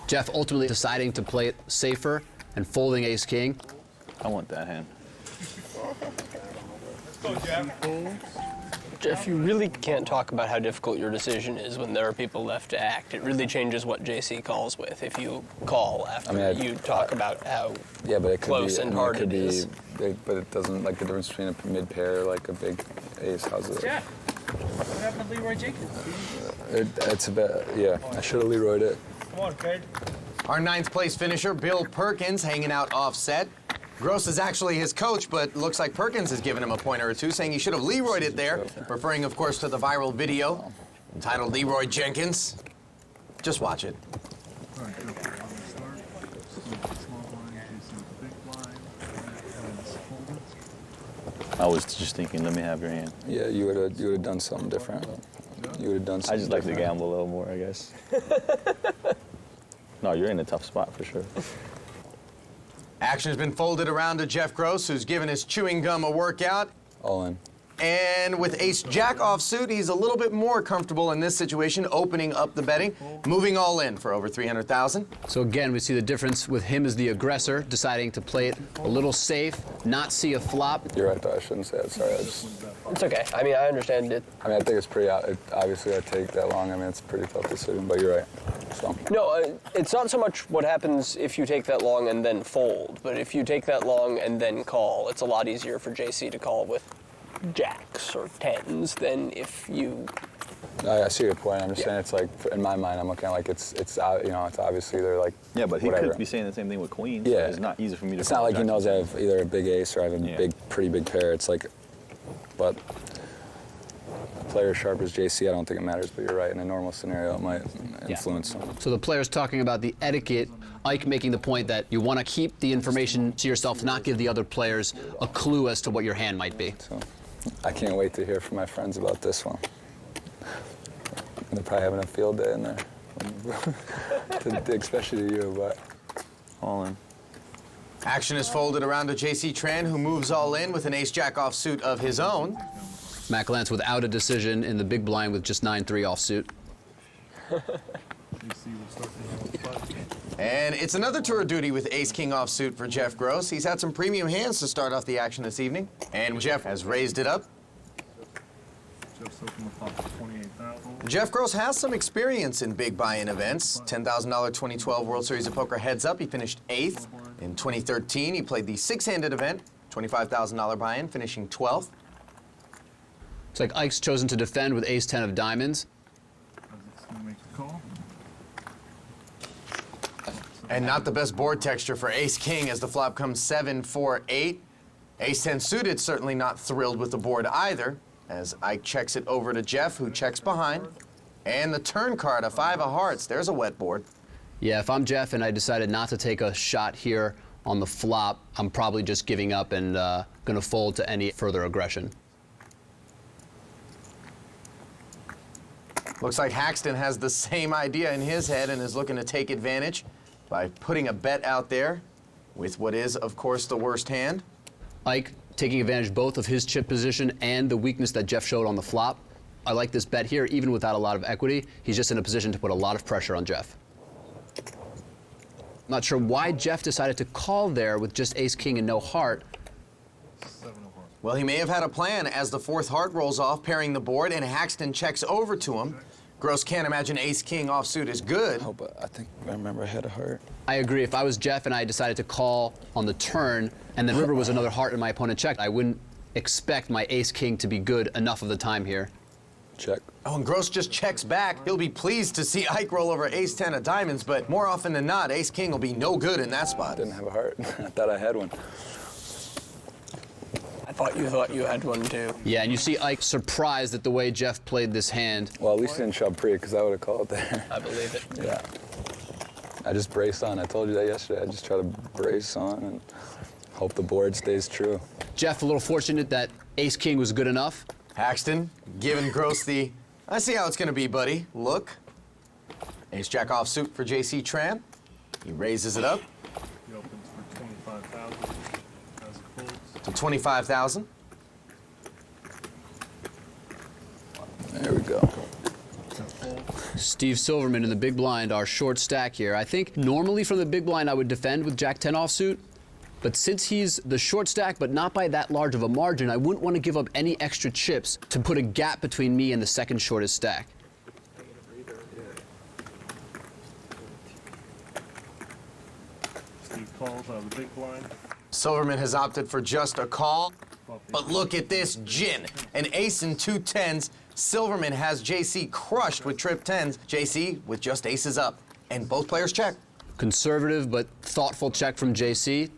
Jeff ultimately deciding to play it safer and folding ace-king. I want that hand. Jeff, you really can't talk about how difficult your decision is when there are people left to act. It really changes what JC calls with. If you call after you talk about how close and hard it is. But it doesn't, like the difference between a mid-pair, like a big ace, how's it? Jeff, what happened to Leroy Jenkins? It's a bit, yeah, I should have Leroyed it. Come on, kid. Our 9th place finisher, Bill Perkins, hanging out offset. Gross is actually his coach, but looks like Perkins has given him a pointer or two, saying he should have Leroyed it there, referring, of course, to the viral video entitled Leroy Jenkins. Just watch it. I was just thinking, let me have your hand. Yeah, you would have done something different. You would have done something I just like to different. gamble a little more, I guess. No, you're in a tough spot for sure. Action has been folded around to Jeff Gross, who's given his chewing gum a workout. All in. And with ace-jack offsuit, he's a little bit more comfortable in this situation, opening up the betting, moving all in for over 300,000. So again, we see the difference with him as the aggressor, deciding to play it a little safe, not see a flop. You're right, though. I shouldn't say it. Sorry. It's okay. I mean, I understand it. I mean, I think it's pretty obviously I take that long. I mean, it's a pretty tough decision, but you're right. So. No, it's not so much what happens if you take that long and then fold, but if you take that long and then call, it's a lot easier for JC to call with jacks or tens than if you. I see your point. I'm just saying it's like in my mind I'm looking at like it's it's obviously they're like but he whatever. could be saying the same thing with queens. Yeah, So it's not easy for me to. It's not like he knows I have either a big ace or I have a pretty big pair. It's like, but a player as sharp as JC, I don't think it matters. But you're right. In a normal scenario, it might influence him. So the player's talking about the etiquette. Ike making the point that you want to keep the information to yourself, not give the other players a clue as to what your hand might be. So I can't wait to hear from my friends about this one. They're probably having a field day in there, especially to you, but all in. Action is folded around to JC Tran, who moves all in with an ace-jack offsuit of his own. Matt Lance without a decision in the big blind with just 9-3 offsuit. And it's another tour of duty with ace-king offsuit for Jeff Gross. He's had some premium hands to start off the action this evening, and Jeff has raised it up. Jeff Gross has some experience in big buy-in events. $10,000 2012 World Series of Poker heads up. He finished 8th. In 2013, he played the six-handed event, $25,000 buy-in, finishing 12th. It's like Ike's chosen to defend with ace-10 of diamonds. And not the best board texture for ace-king as the flop comes 7-4-8. Ace-10 suited, certainly not thrilled with the board either, as Ike checks it over to Jeff, who checks behind. And the turn card, a 5 of hearts. There's a wet board. Yeah, if I'm Jeff and I decided not to take a shot here on the flop, I'm probably just giving up and going to fold to any further aggression. Looks like Haxton has the same idea in his head and is looking to take advantage by putting a bet out there with what is, of course, the worst hand. Ike taking advantage both of his chip position and the weakness that Jeff showed on the flop. I like this bet here, even without a lot of equity. He's just in a position to put a lot of pressure on Jeff. Not sure why Jeff decided to call there with just ace-king and no heart. Well, he may have had a plan as the fourth heart rolls off, pairing the board, and Haxton checks over to him. Gross can't imagine ace-king offsuit is good. Oh, but I think I remember I had a heart. I agree. If I was Jeff and I decided to call on the turn, and then river was another heart and my opponent checked, I wouldn't expect my ace-king to be good enough of the time here. Check. Oh, and Gross just checks back. He'll be pleased to see Ike roll over ace-10 of diamonds, but more often than not, ace-king will be no good in that spot. Didn't have a heart. I thought I had one. I thought you had one too. Yeah, and you see Ike surprised at the way Jeff played this hand. Well, at least he didn't shove pre, because I would have called there. I believe it. Yeah. I just brace on. I told you that yesterday. I just try to brace on and hope the board stays true. Jeff, a little fortunate that ace-king was good enough. Haxton giving Gross the, I see how it's going to be, buddy. Look. Ace-jack offsuit for JC Tran. He raises it up. He opens for 25,000 as it folds. To 25,000. There we go. Steve Silverman in the big blind, our short stack here. I think normally from the big blind I would defend with Jack 10 offsuit, but since he's the short stack but not by that large of a margin, I wouldn't want to give up any extra chips to put a gap between me and the second shortest stack. Steve calls out of the big blind. Silverman has opted for just a call. But look at this gin. An ace and two tens. Silverman has JC crushed with trip tens. JC with just aces up. And both players check. Conservative but thoughtful check from JC.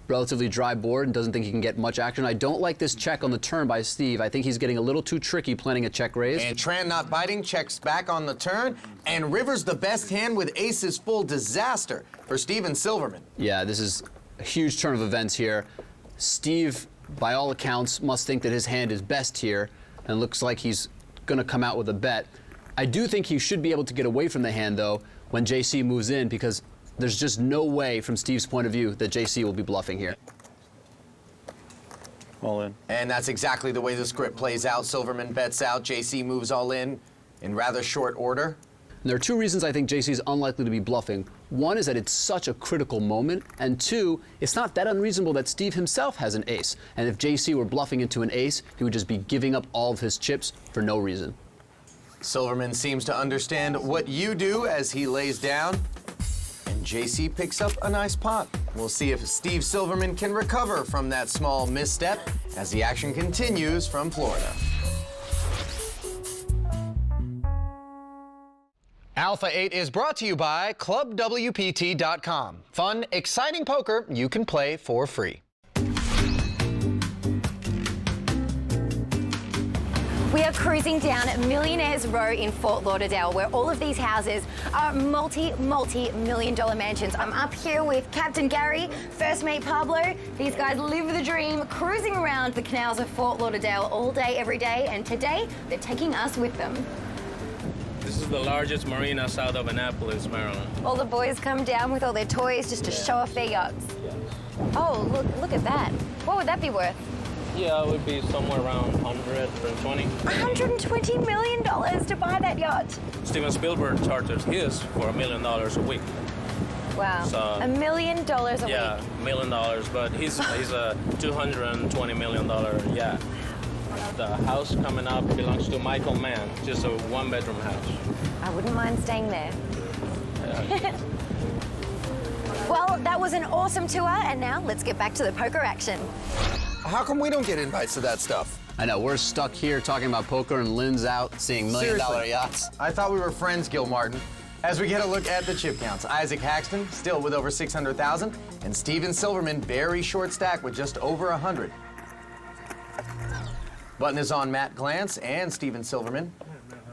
Relatively dry board and doesn't think he can get much action. I don't like this check on the turn by Steve. I think he's getting a little too tricky planning a check raise. And Tran not biting, checks back on the turn. And River's the best hand with aces full. Disaster for Steve and Silverman. Yeah, this is a huge turn of events here. Steve, by all accounts, must think that his hand is best here, and looks like he's going to come out with a bet. I do think he should be able to get away from the hand, though, when JC moves in, because there's just no way, from Steve's point of view, that JC will be bluffing here. All in. And that's exactly the way the script plays out. Silverman bets out, JC moves all in rather short order. And there are two reasons I think JC is unlikely to be bluffing. One is that it's such a critical moment, and two, it's not that unreasonable that Steve himself has an ace. And if JC were bluffing into an ace, he would just be giving up all of his chips for no reason. Silverman seems to understand what you do as he lays down, and JC picks up a nice pot. We'll see if Steve Silverman can recover from that small misstep as the action continues from Florida. Alpha 8 is brought to you by ClubWPT.com. Fun, exciting poker you can play for free. We are cruising down Millionaires Row in Fort Lauderdale, where all of these houses are multi-million-dollar mansions. I'm up here with Captain Gary, First Mate Pablo. These guys live the dream, cruising around the canals of Fort Lauderdale all day, every day, and today they're taking us with them. This is the largest marina south of Annapolis, Maryland. All the boys come down with all their toys just to show off their yachts. Oh, look at that. What would that be worth? Yeah, it would be somewhere around 120. $120 million to buy that yacht. Steven Spielberg charters his for $1 million a week. Wow. So, $1 million a week. Yeah, $1 million, but he's a $220 million yacht. The house coming up belongs to Michael Mann, just a one-bedroom house. I wouldn't mind staying there. Yeah. Well, that was an awesome tour, and now let's get back to the poker action. How come we don't get invites to that stuff? I know, we're stuck here talking about poker and Lynn's out seeing million-dollar Seriously. yachts. I thought we were friends, Gil Martin. As we get a look at the chip counts, Isaac Haxton still with over 600,000, and Steven Silverman very short stack with just over 100. Button is on Matt Glantz, and Steven Silverman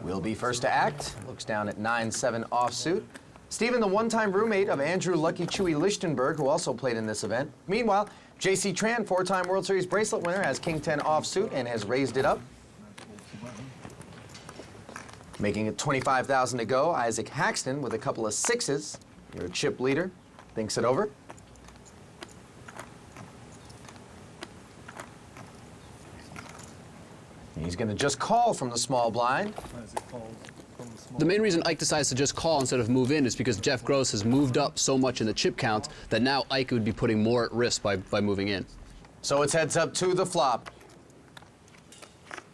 will be first to act. Looks down at 9-7 offsuit. Steven, the one-time roommate of Andrew Lucky Chewy Lichtenberg, who also played in this event. Meanwhile, J.C. Tran, four-time World Series bracelet winner, has King 10 offsuit and has raised it up. Making it 25,000 to go, Isaac Haxton with a couple of sixes. Your chip leader thinks it over. He's going to just call from the small blind. The main reason Ike decides to just call instead of move in is because Jeff Gross has moved up so much in the chip count that now Ike would be putting more at risk by moving in. So it's heads up to the flop.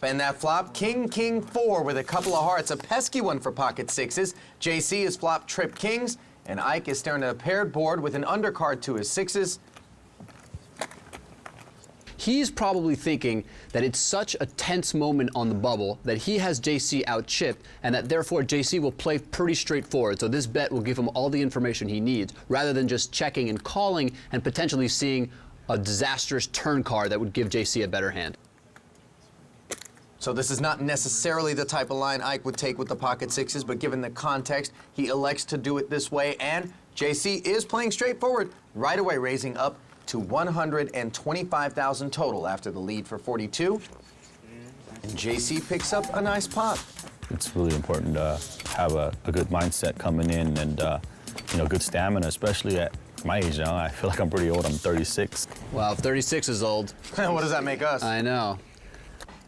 And that flop, King, King 4 with a couple of hearts, a pesky one for pocket sixes. JC is flop trip kings, and Ike is staring at a paired board with an undercard to his sixes. He's probably thinking that it's such a tense moment on the bubble that he has JC out chipped and that therefore JC will play pretty straightforward. So this bet will give him all the information he needs rather than just checking and calling and potentially seeing a disastrous turn card that would give JC a better hand. So this is not necessarily the type of line Ike would take with the pocket sixes, but given the context, he elects to do it this way, and JC is playing straightforward, right away raising up to 125,000 total after the lead for 42. And JC picks up a nice pot. It's really important to have a good mindset coming in and, good stamina, especially at my age now. I feel like I'm pretty old. I'm 36. Wow, 36 is old. What does that make us? I know.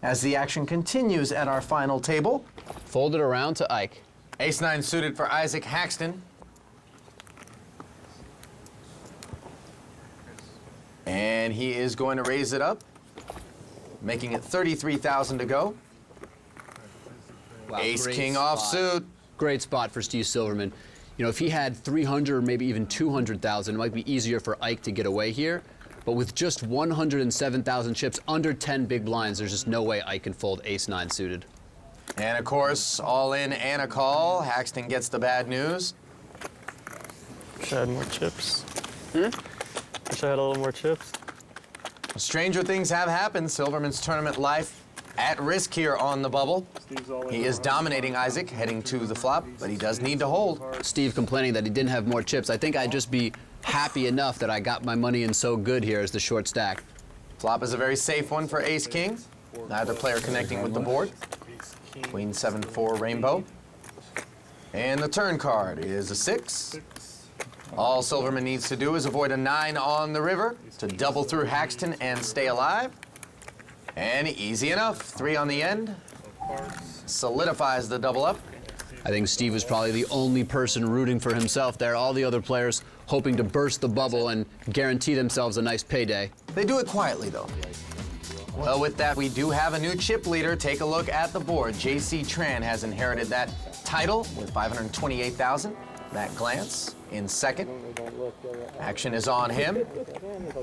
As the action continues at our final table. Fold it around to Ike. Ace-9 suited for Isaac Haxton. And he is going to raise it up, making it 33,000 to go. Wow, Ace-King offsuit. Great spot for Steve Silverman. You know, if he had 300 or maybe even 200,000, it might be easier for Ike to get away here. But with just 107,000 chips, under 10 big blinds, there's just no way Ike can fold Ace-9 suited. And of course, all in and a call. Haxton gets the bad news. Wish I had more chips. Wish I had a little more chips. Stranger things have happened. Silverman's tournament life at risk here on the bubble. He is dominating Isaac, heading to the flop, but he does need to hold. Steve complaining that he didn't have more chips. I think I'd just be happy enough that I got my money in so good here as the short stack. Flop is a very safe one for Ace-King. Neither player connecting with the board. Queen 7-4 rainbow. And the turn card is a 6. All Silverman needs to do is avoid a 9 on the river to double through Haxton and stay alive. And easy enough. 3 on the end. Solidifies the double up. I think Steve was probably the only person rooting for himself there. All the other players hoping to burst the bubble and guarantee themselves a nice payday. They do it quietly, though. Well, with that, we do have a new chip leader. Take a look at the board. J.C. Tran has inherited that title with $528,000. Matt Glantz in second. Action is on him.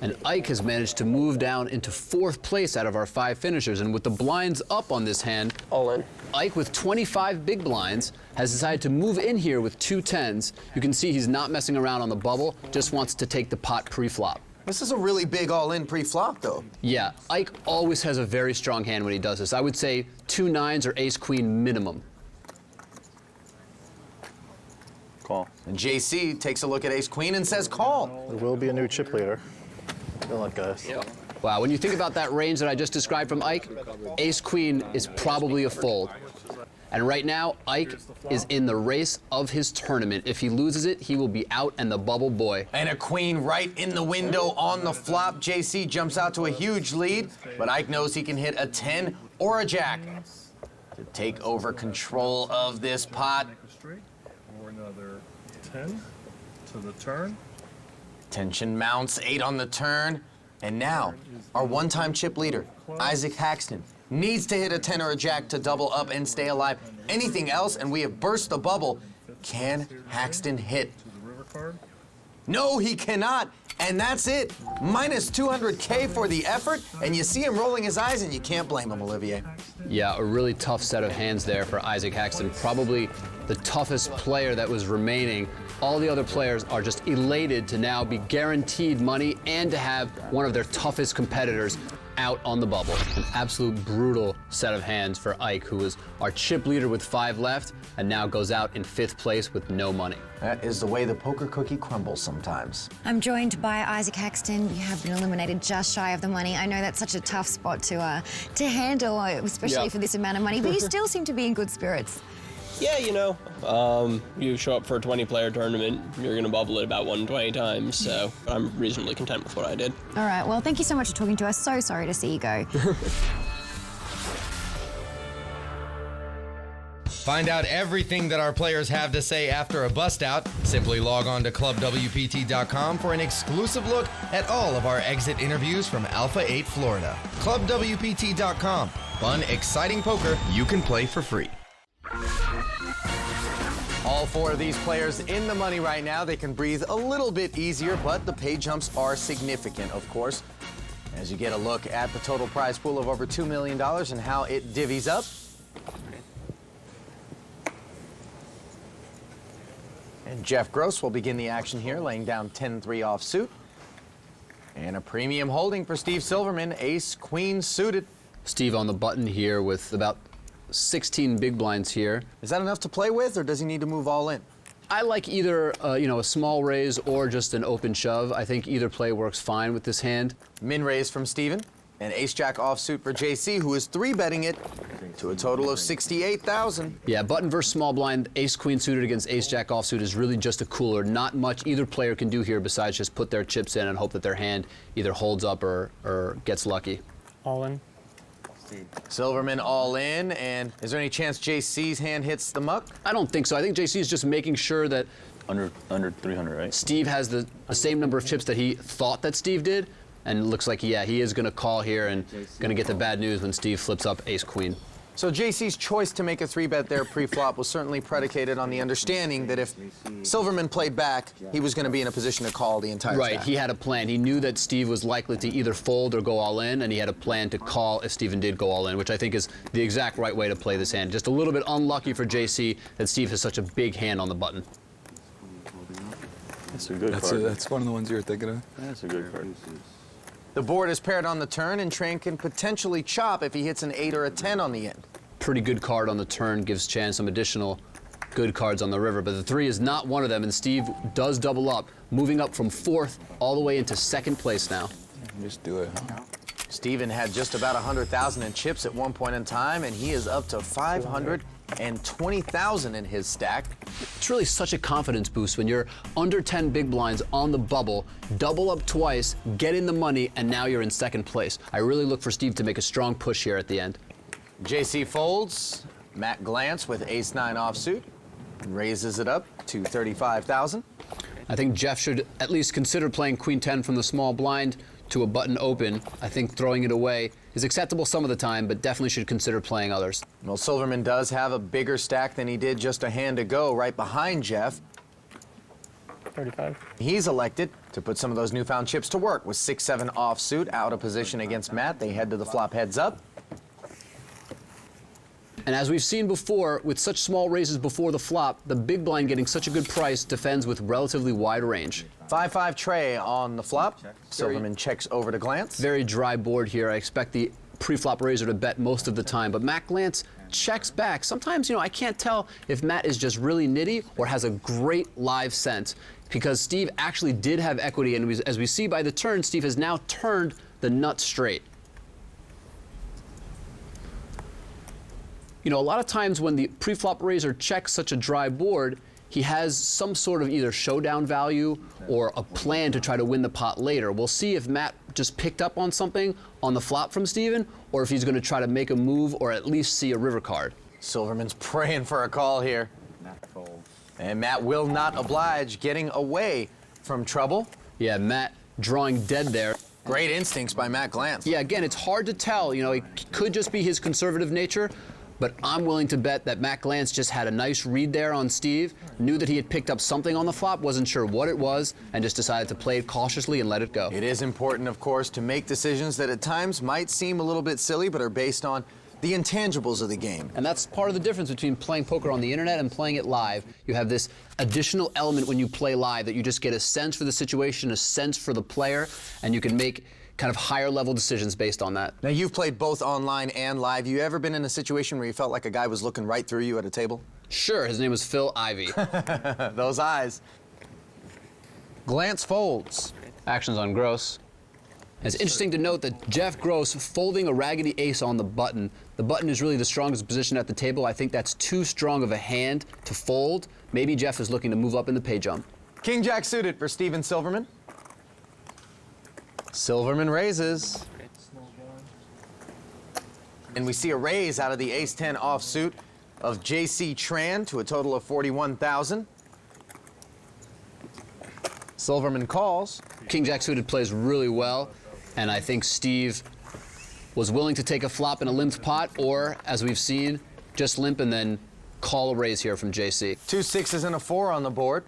And Ike has managed to move down into 4th place out of our 5 finishers. And with the blinds up on this hand, all in. Ike with 25 big blinds has decided to move in here with 2 10s. You can see he's not messing around on the bubble, just wants to take the pot pre-flop. This is a really big all-in pre-flop, though. Yeah, Ike always has a very strong hand when he does this. I would say 2 9s or ace-queen minimum. Call. And JC takes a look at ace-queen and says call. There will be a new chip leader. Good luck, guys. Wow, when you think about that range that I just described from Ike, ace-queen is probably a fold. And right now, Ike is in the race of his tournament. If he loses it, he will be out and the bubble boy. And a queen right in the window on the flop. JC jumps out to a huge lead, but Ike knows he can hit a 10 or a jack to take over control of this pot. Or another 10 to the turn. Tension mounts, 8 on the turn. And now, our one-time chip leader, Isaac Haxton, needs to hit a 10 or a jack to double up and stay alive. Anything else, and we have burst the bubble. Can Haxton hit? No, he cannot. And that's it. Minus 200K for the effort. And you see him rolling his eyes, and you can't blame him, Olivier. Yeah, a really tough set of hands there for Isaac Haxton. Probably the toughest player that was remaining. All the other players are just elated to now be guaranteed money and to have one of their toughest competitors out on the bubble. An absolute brutal set of hands for Ike, who was our chip leader with 5 left and now goes out in 5th place with no money. That is the way the poker cookie crumbles sometimes. I'm joined by Isaac Haxton. You have been eliminated just shy of the money. I know that's such a tough spot to handle, especially for this amount of money, but you still seem to be in good spirits. Yeah, you know, you show up for a 20-player tournament, you're going to bubble it about 120 times, so I'm reasonably content with what I did. All right, well, thank you so much for talking to us. So sorry to see you go. Find out everything that our players have to say after a bust out. Simply log on to ClubWPT.com for an exclusive look at all of our exit interviews from Alpha 8 Florida. ClubWPT.com. Fun, exciting poker you can play for free. All 4 of these players in the money right now. They can breathe a little bit easier, but the pay jumps are significant, of course. As you get a look at the total prize pool of over $2 million and how it divvies up. And Jeff Gross will begin the action here, laying down 10-3 offsuit. And a premium holding for Steve Silverman, ace-queen suited. Steve on the button here with about 16 big blinds here. Is that enough to play with, or does he need to move all in? I like either, a small raise or just an open shove. I think either play works fine with this hand. Min raise from Steven, and ace-jack offsuit for JC, who is 3-betting it to a total of $68,000. Yeah, button versus small blind, ace-queen suited against ace-jack offsuit is really just a cooler. Not much either player can do here besides just put their chips in and hope that their hand either holds up or gets lucky. All in. Silverman all in, and is there any chance JC's hand hits the muck? I don't think so. I think JC is just making sure that under 300, right? Steve has the same number of chips that he thought that Steve did, and it looks like, yeah, he is going to call here and going to get the bad news when Steve flips up ace-queen. So JC's choice to make a 3-bet there pre-flop was certainly predicated on the understanding that if Silverman played back, he was going to be in a position to call the entire Right, stack. he had a plan. He knew that Steve was likely to either fold or go all in, and he had a plan to call if Steven did go all in, which I think is the exact right way to play this hand. Just a little bit unlucky for JC that Steve has such a big hand on the button. That's a good card. That's one of the ones you were thinking of. That's a good card. The board is paired on the turn, and Tran can potentially chop if he hits an 8 or a 10 on the end. Pretty good card on the turn, gives Chan some additional good cards on the river, but the 3 is not one of them, and Steve does double up, moving up from 4th all the way into 2nd place now. Just do it. Steven had just about 100,000 in chips at one point in time, and he is up to 500 and 20,000 in his stack. It's really such a confidence boost when you're under 10 big blinds on the bubble, double up twice, get in the money, and now you're in second place. I really look for Steve to make a strong push here at the end. JC folds. Matt Glantz with ace-9 offsuit raises it up to 35,000. I think Jeff should at least consider playing queen 10 from the small blind to a button open. I think throwing it away is acceptable some of the time, but definitely should consider playing others. Well, Silverman does have a bigger stack than he did just a hand ago, right behind Jeff. 35. He's elected to put some of those newfound chips to work with 6-7 offsuit out of position against Matt. They head to the flop heads up. And as we've seen before, with such small raises before the flop, the big blind getting such a good price defends with relatively wide range. 5-5 tray on the flop. Silverman checks over to Glantz. Very dry board here. I expect the pre-flop raiser to bet most of the time, but Matt Glantz checks back. Sometimes, I can't tell if Matt is just really nitty or has a great live sense, because Steve actually did have equity, and as we see by the turn, Steve has now turned the nut straight. A lot of times when the pre-flop raiser checks such a dry board, he has some sort of either showdown value or a plan to try to win the pot later. We'll see if Matt just picked up on something on the flop from Steven, or if he's going to try to make a move or at least see a river card. Silverman's praying for a call here. And Matt will not oblige, getting away from trouble. Yeah, Matt drawing dead there. Great instincts by Matt Glantz. Yeah, again, it's hard to tell. It could just be his conservative nature, but I'm willing to bet that Matt Glantz just had a nice read there on Steve, knew that he had picked up something on the flop, wasn't sure what it was, and just decided to play it cautiously and let it go. It is important, of course, to make decisions that at times might seem a little bit silly, but are based on the intangibles of the game. And that's part of the difference between playing poker on the internet and playing it live. You have this additional element when you play live that you just get a sense for the situation, a sense for the player, and you can make kind of higher level decisions based on that. Now, you've played both online and live. You ever been in a situation where you felt like a guy was looking right through you at a table? Sure, his name was Phil Ivey. Those eyes. Glantz folds. Actions on Gross. It's interesting to note that Jeff Gross folding a raggedy ace on the button. The button is really the strongest position at the table. I think that's too strong of a hand to fold. Maybe Jeff is looking to move up in the pay jump. King Jack suited for Steven Silverman. Silverman raises. And we see a raise out of the ace-10 offsuit of J.C. Tran to a total of 41,000. Silverman calls. King Jack suited plays really well, and I think Steve was willing to take a flop in a limped pot, or, as we've seen, just limp and then call a raise here from J.C. 2 6s and a 4 on the board,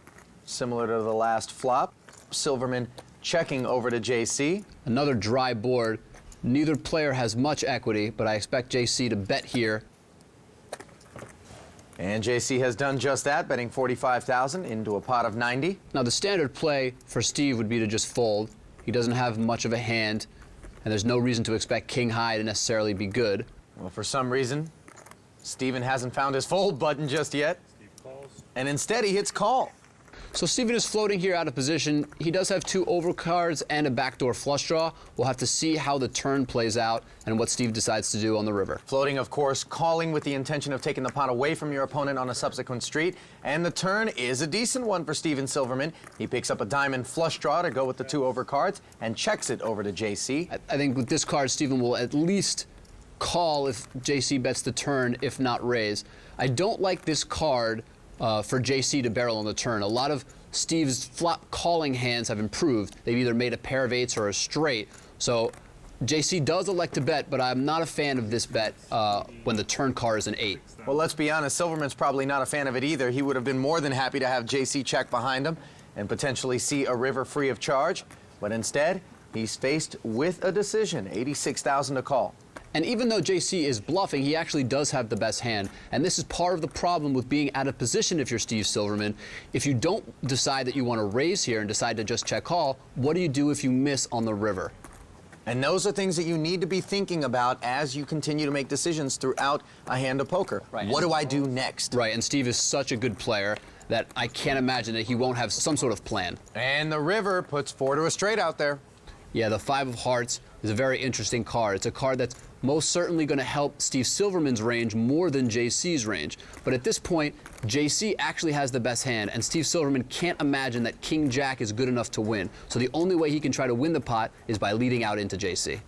similar to the last flop. Silverman checking over to JC. Another dry board. Neither player has much equity, but I expect JC to bet here. And JC has done just that, betting 45,000 into a pot of 90. Now, the standard play for Steve would be to just fold. He doesn't have much of a hand, and there's no reason to expect king high to necessarily be good. Well, for some reason, Steven hasn't found his fold button just yet. Steve calls. And instead, he hits call. So Steven is floating here out of position. He does have 2 overcards and a backdoor flush draw. We'll have to see how the turn plays out and what Steve decides to do on the river. Floating, of course, calling with the intention of taking the pot away from your opponent on a subsequent street. And the turn is a decent one for Steven Silverman. He picks up a diamond flush draw to go with the 2 overcards and checks it over to JC. I think with this card, Steven will at least call if JC bets the turn, if not raise. I don't like this card for JC to barrel on the turn. A lot of Steve's flop calling hands have improved. They've either made a pair of 8s or a straight. So JC does elect to bet, but I'm not a fan of this bet when the turn card is an 8. Well, let's be honest, Silverman's probably not a fan of it either. He would have been more than happy to have JC check behind him and potentially see a river free of charge. But instead, he's faced with a decision, 86,000 to call. And even though JC is bluffing, he actually does have the best hand. And this is part of the problem with being out of position if you're Steve Silverman. If you don't decide that you want to raise here and decide to just check call, what do you do if you miss on the river? And those are things that you need to be thinking about as you continue to make decisions throughout a hand of poker. Right. What do I do next? Right, and Steve is such a good player that I can't imagine that he won't have some sort of plan. And the river puts 4 to a straight out there. Yeah, the 5 of hearts is a very interesting card. It's a card that's most certainly going to help Steve Silverman's range more than JC's range. But at this point, JC actually has the best hand, and Steve Silverman can't imagine that King Jack is good enough to win. So the only way he can try to win the pot is by leading out into JC.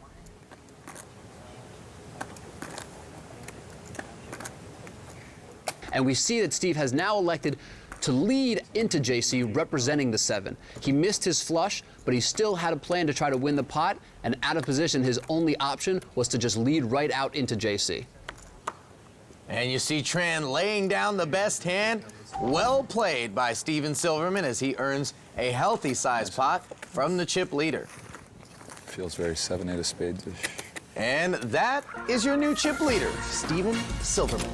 And we see that Steve has now elected to lead into JC, representing the 7. He missed his flush, but he still had a plan to try to win the pot, and out of position, his only option was to just lead right out into JC. And you see Tran laying down the best hand. Well played by Steven Silverman as he earns a healthy size pot from the chip leader. Feels very 7-8 of spades-ish. And that is your new chip leader, Steven Silverman.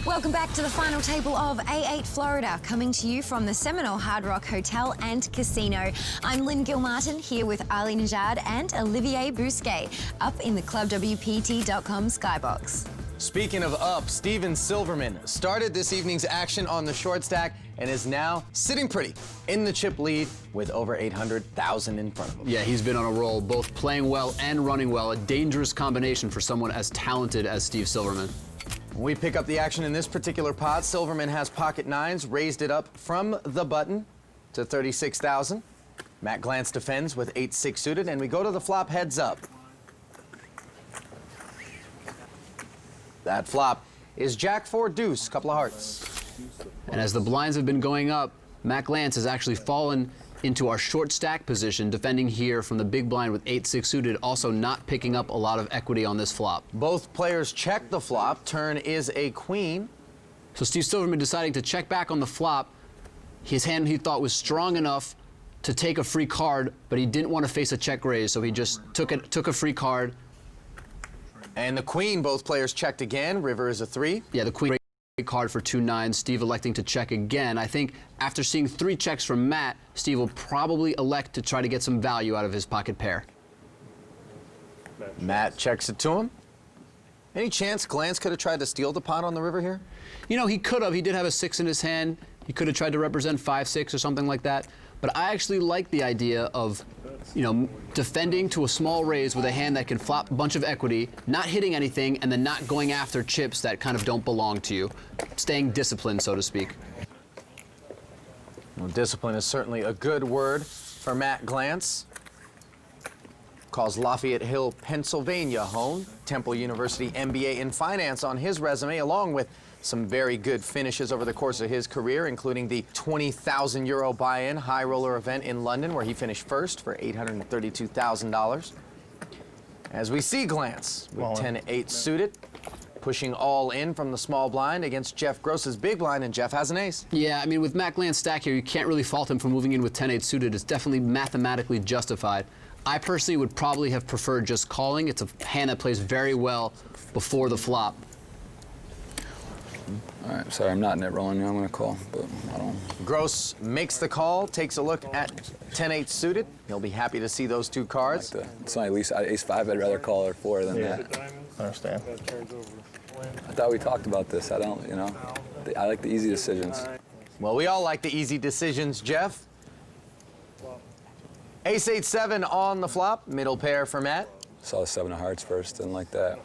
Welcome back to the final table of A8 Florida, coming to you from the Seminole Hard Rock Hotel and Casino. I'm Lynn Gilmartin here with Ali Najad and Olivier Bousquet up in the ClubWPT.com skybox. Speaking of up, Steven Silverman started this evening's action on the short stack and is now sitting pretty in the chip lead with over 800,000 in front of him. Yeah, he's been on a roll, both playing well and running well, a dangerous combination for someone as talented as Steve Silverman. When we pick up the action in this particular pot, Silverman has pocket nines, raised it up from the button to 36,000. Matt Glantz defends with 8-6 suited, and we go to the flop heads up. That flop is Jack 4 deuce, couple of hearts. And as the blinds have been going up, Matt Glantz has actually fallen into our short stack position, defending here from the big blind with 8-6 suited, also not picking up a lot of equity on this flop. Both players check the flop. Turn is a queen. So Steve Silverman deciding to check back on the flop. His hand he thought was strong enough to take a free card, but he didn't want to face a check raise, so he just took a free card. And the queen, both players checked again. River is a 3. Yeah, the queen card for 2-9. Steve electing to check again. I think after seeing 3 checks from Matt, Steve will probably elect to try to get some value out of his pocket pair. Matt checks it to him. Any chance Glantz could have tried to steal the pot on the river here? You know, he could have. He did have a 6 in his hand. He could have tried to represent 5-6 or something like that. But I actually like the idea of, you know, defending to a small raise with a hand that can flop a bunch of equity, not hitting anything, and then not going after chips that kind of don't belong to you. Staying disciplined, so to speak. Well, discipline is certainly a good word for Matt Glantz. Calls Lafayette Hill, Pennsylvania home. Temple University MBA in finance on his resume, along with some very good finishes over the course of his career, including the 20,000 euro buy-in high roller event in London, where he finished first for $832,000. As we see Glantz with 10-8 suited, pushing all in from the small blind against Jeff Gross's big blind, and Jeff has an ace. Yeah, I mean, with Matt Glantz's stack here, you can't really fault him for moving in with 10-8 suited. It's definitely mathematically justified. I personally would probably have preferred just calling. It's a hand that plays very well before the flop. All right, sorry, I'm not net rolling you. I'm going to call, but I don't. Gross makes the call, takes a look at 10-8 suited. He'll be happy to see those 2 cards. It's not at least ace-5. I'd rather call or 4 than that. I understand. I thought we talked about this. I don't, you know. I like the easy decisions. Well, we all like the easy decisions, Jeff. Ace-8-7 on the flop, middle pair for Matt. Saw the 7 of hearts first, didn't like that.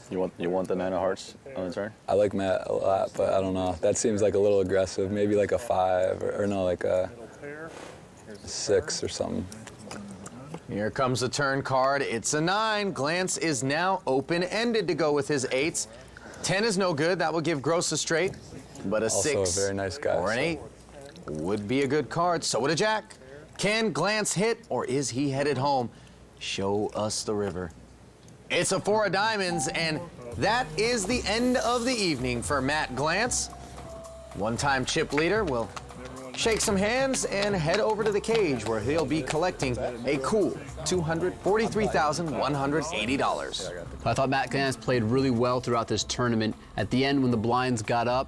You want the 9 of hearts on the turn? I like Matt a lot, but I don't know. That seems like a little aggressive. Maybe like a 5 or no, like a 6 or something. Here comes the turn card. It's a 9. Glantz is now open-ended to go with his 8s. 10 is no good. That will give Gross a straight. But a 6 also a very nice guy, or an 8 would be a good card. So would a jack. Can Glantz hit, or is he headed home? Show us the river. It's a 4 of diamonds, and that is the end of the evening for Matt Glantz. One-time chip leader will shake some hands and head over to the cage, where he'll be collecting a cool $243,180. I thought Matt Glantz played really well throughout this tournament. At the end, when the blinds got up,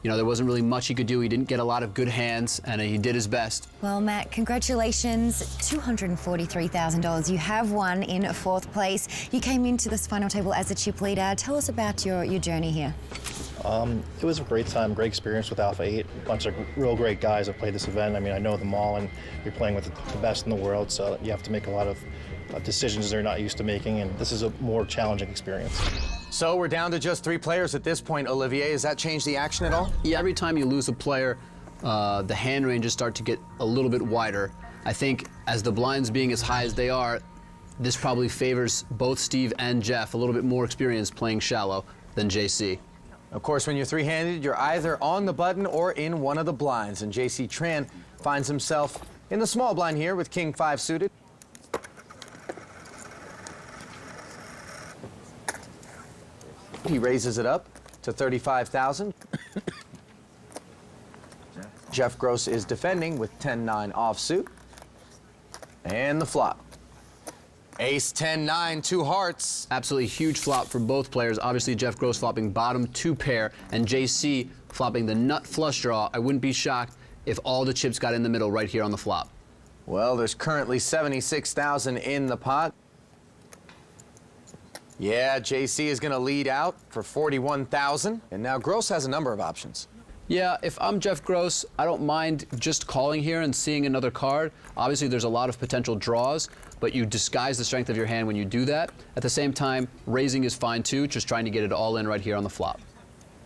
you know, there wasn't really much he could do. He didn't get a lot of good hands, and he did his best. Well, Matt, congratulations. $243,000. You have won in 4th place. You came into this final table as a chip leader. Tell us about your journey here. It was a great time, great experience with Alpha 8. A bunch of real great guys have played this event. I mean, I know them all, and you're playing with the best in the world, so you have to make a lot of decisions they're not used to making, and this is a more challenging experience. So we're down to just 3 players at this point, Olivier. Has that changed the action at all? Yeah, every time you lose a player, the hand ranges start to get a little bit wider. I think as the blinds being as high as they are, this probably favors both Steve and Jeff, a little bit more experience playing shallow than JC. Of course, when you're three-handed, you're either on the button or in one of the blinds, and JC Tran finds himself in the small blind here with King 5 suited. He raises it up to 35,000. Jeff Gross is defending with 10-9 offsuit. And the flop. Ace 10-9, 2 hearts. Absolutely huge flop for both players. Obviously, Jeff Gross flopping bottom 2 pair, and JC flopping the nut flush draw. I wouldn't be shocked if all the chips got in the middle right here on the flop. Well, there's currently 76,000 in the pot. Yeah, JC is going to lead out for 41,000. And now Gross has a number of options. Yeah, if I'm Jeff Gross, I don't mind just calling here and seeing another card. Obviously, there's a lot of potential draws, but you disguise the strength of your hand when you do that. At the same time, raising is fine too, just trying to get it all in right here on the flop.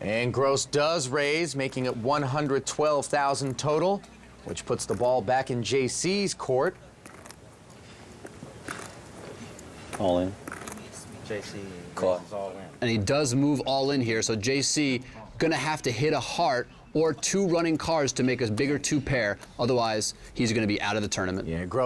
And Gross does raise, making it 112,000 total, which puts the ball back in JC's court. All in. JC Call. all in. And he does move all in here, so JC gonna have to hit a heart or 2 running cards to make a bigger 2 pair. Otherwise, he's gonna be out of the tournament. Yeah, Gross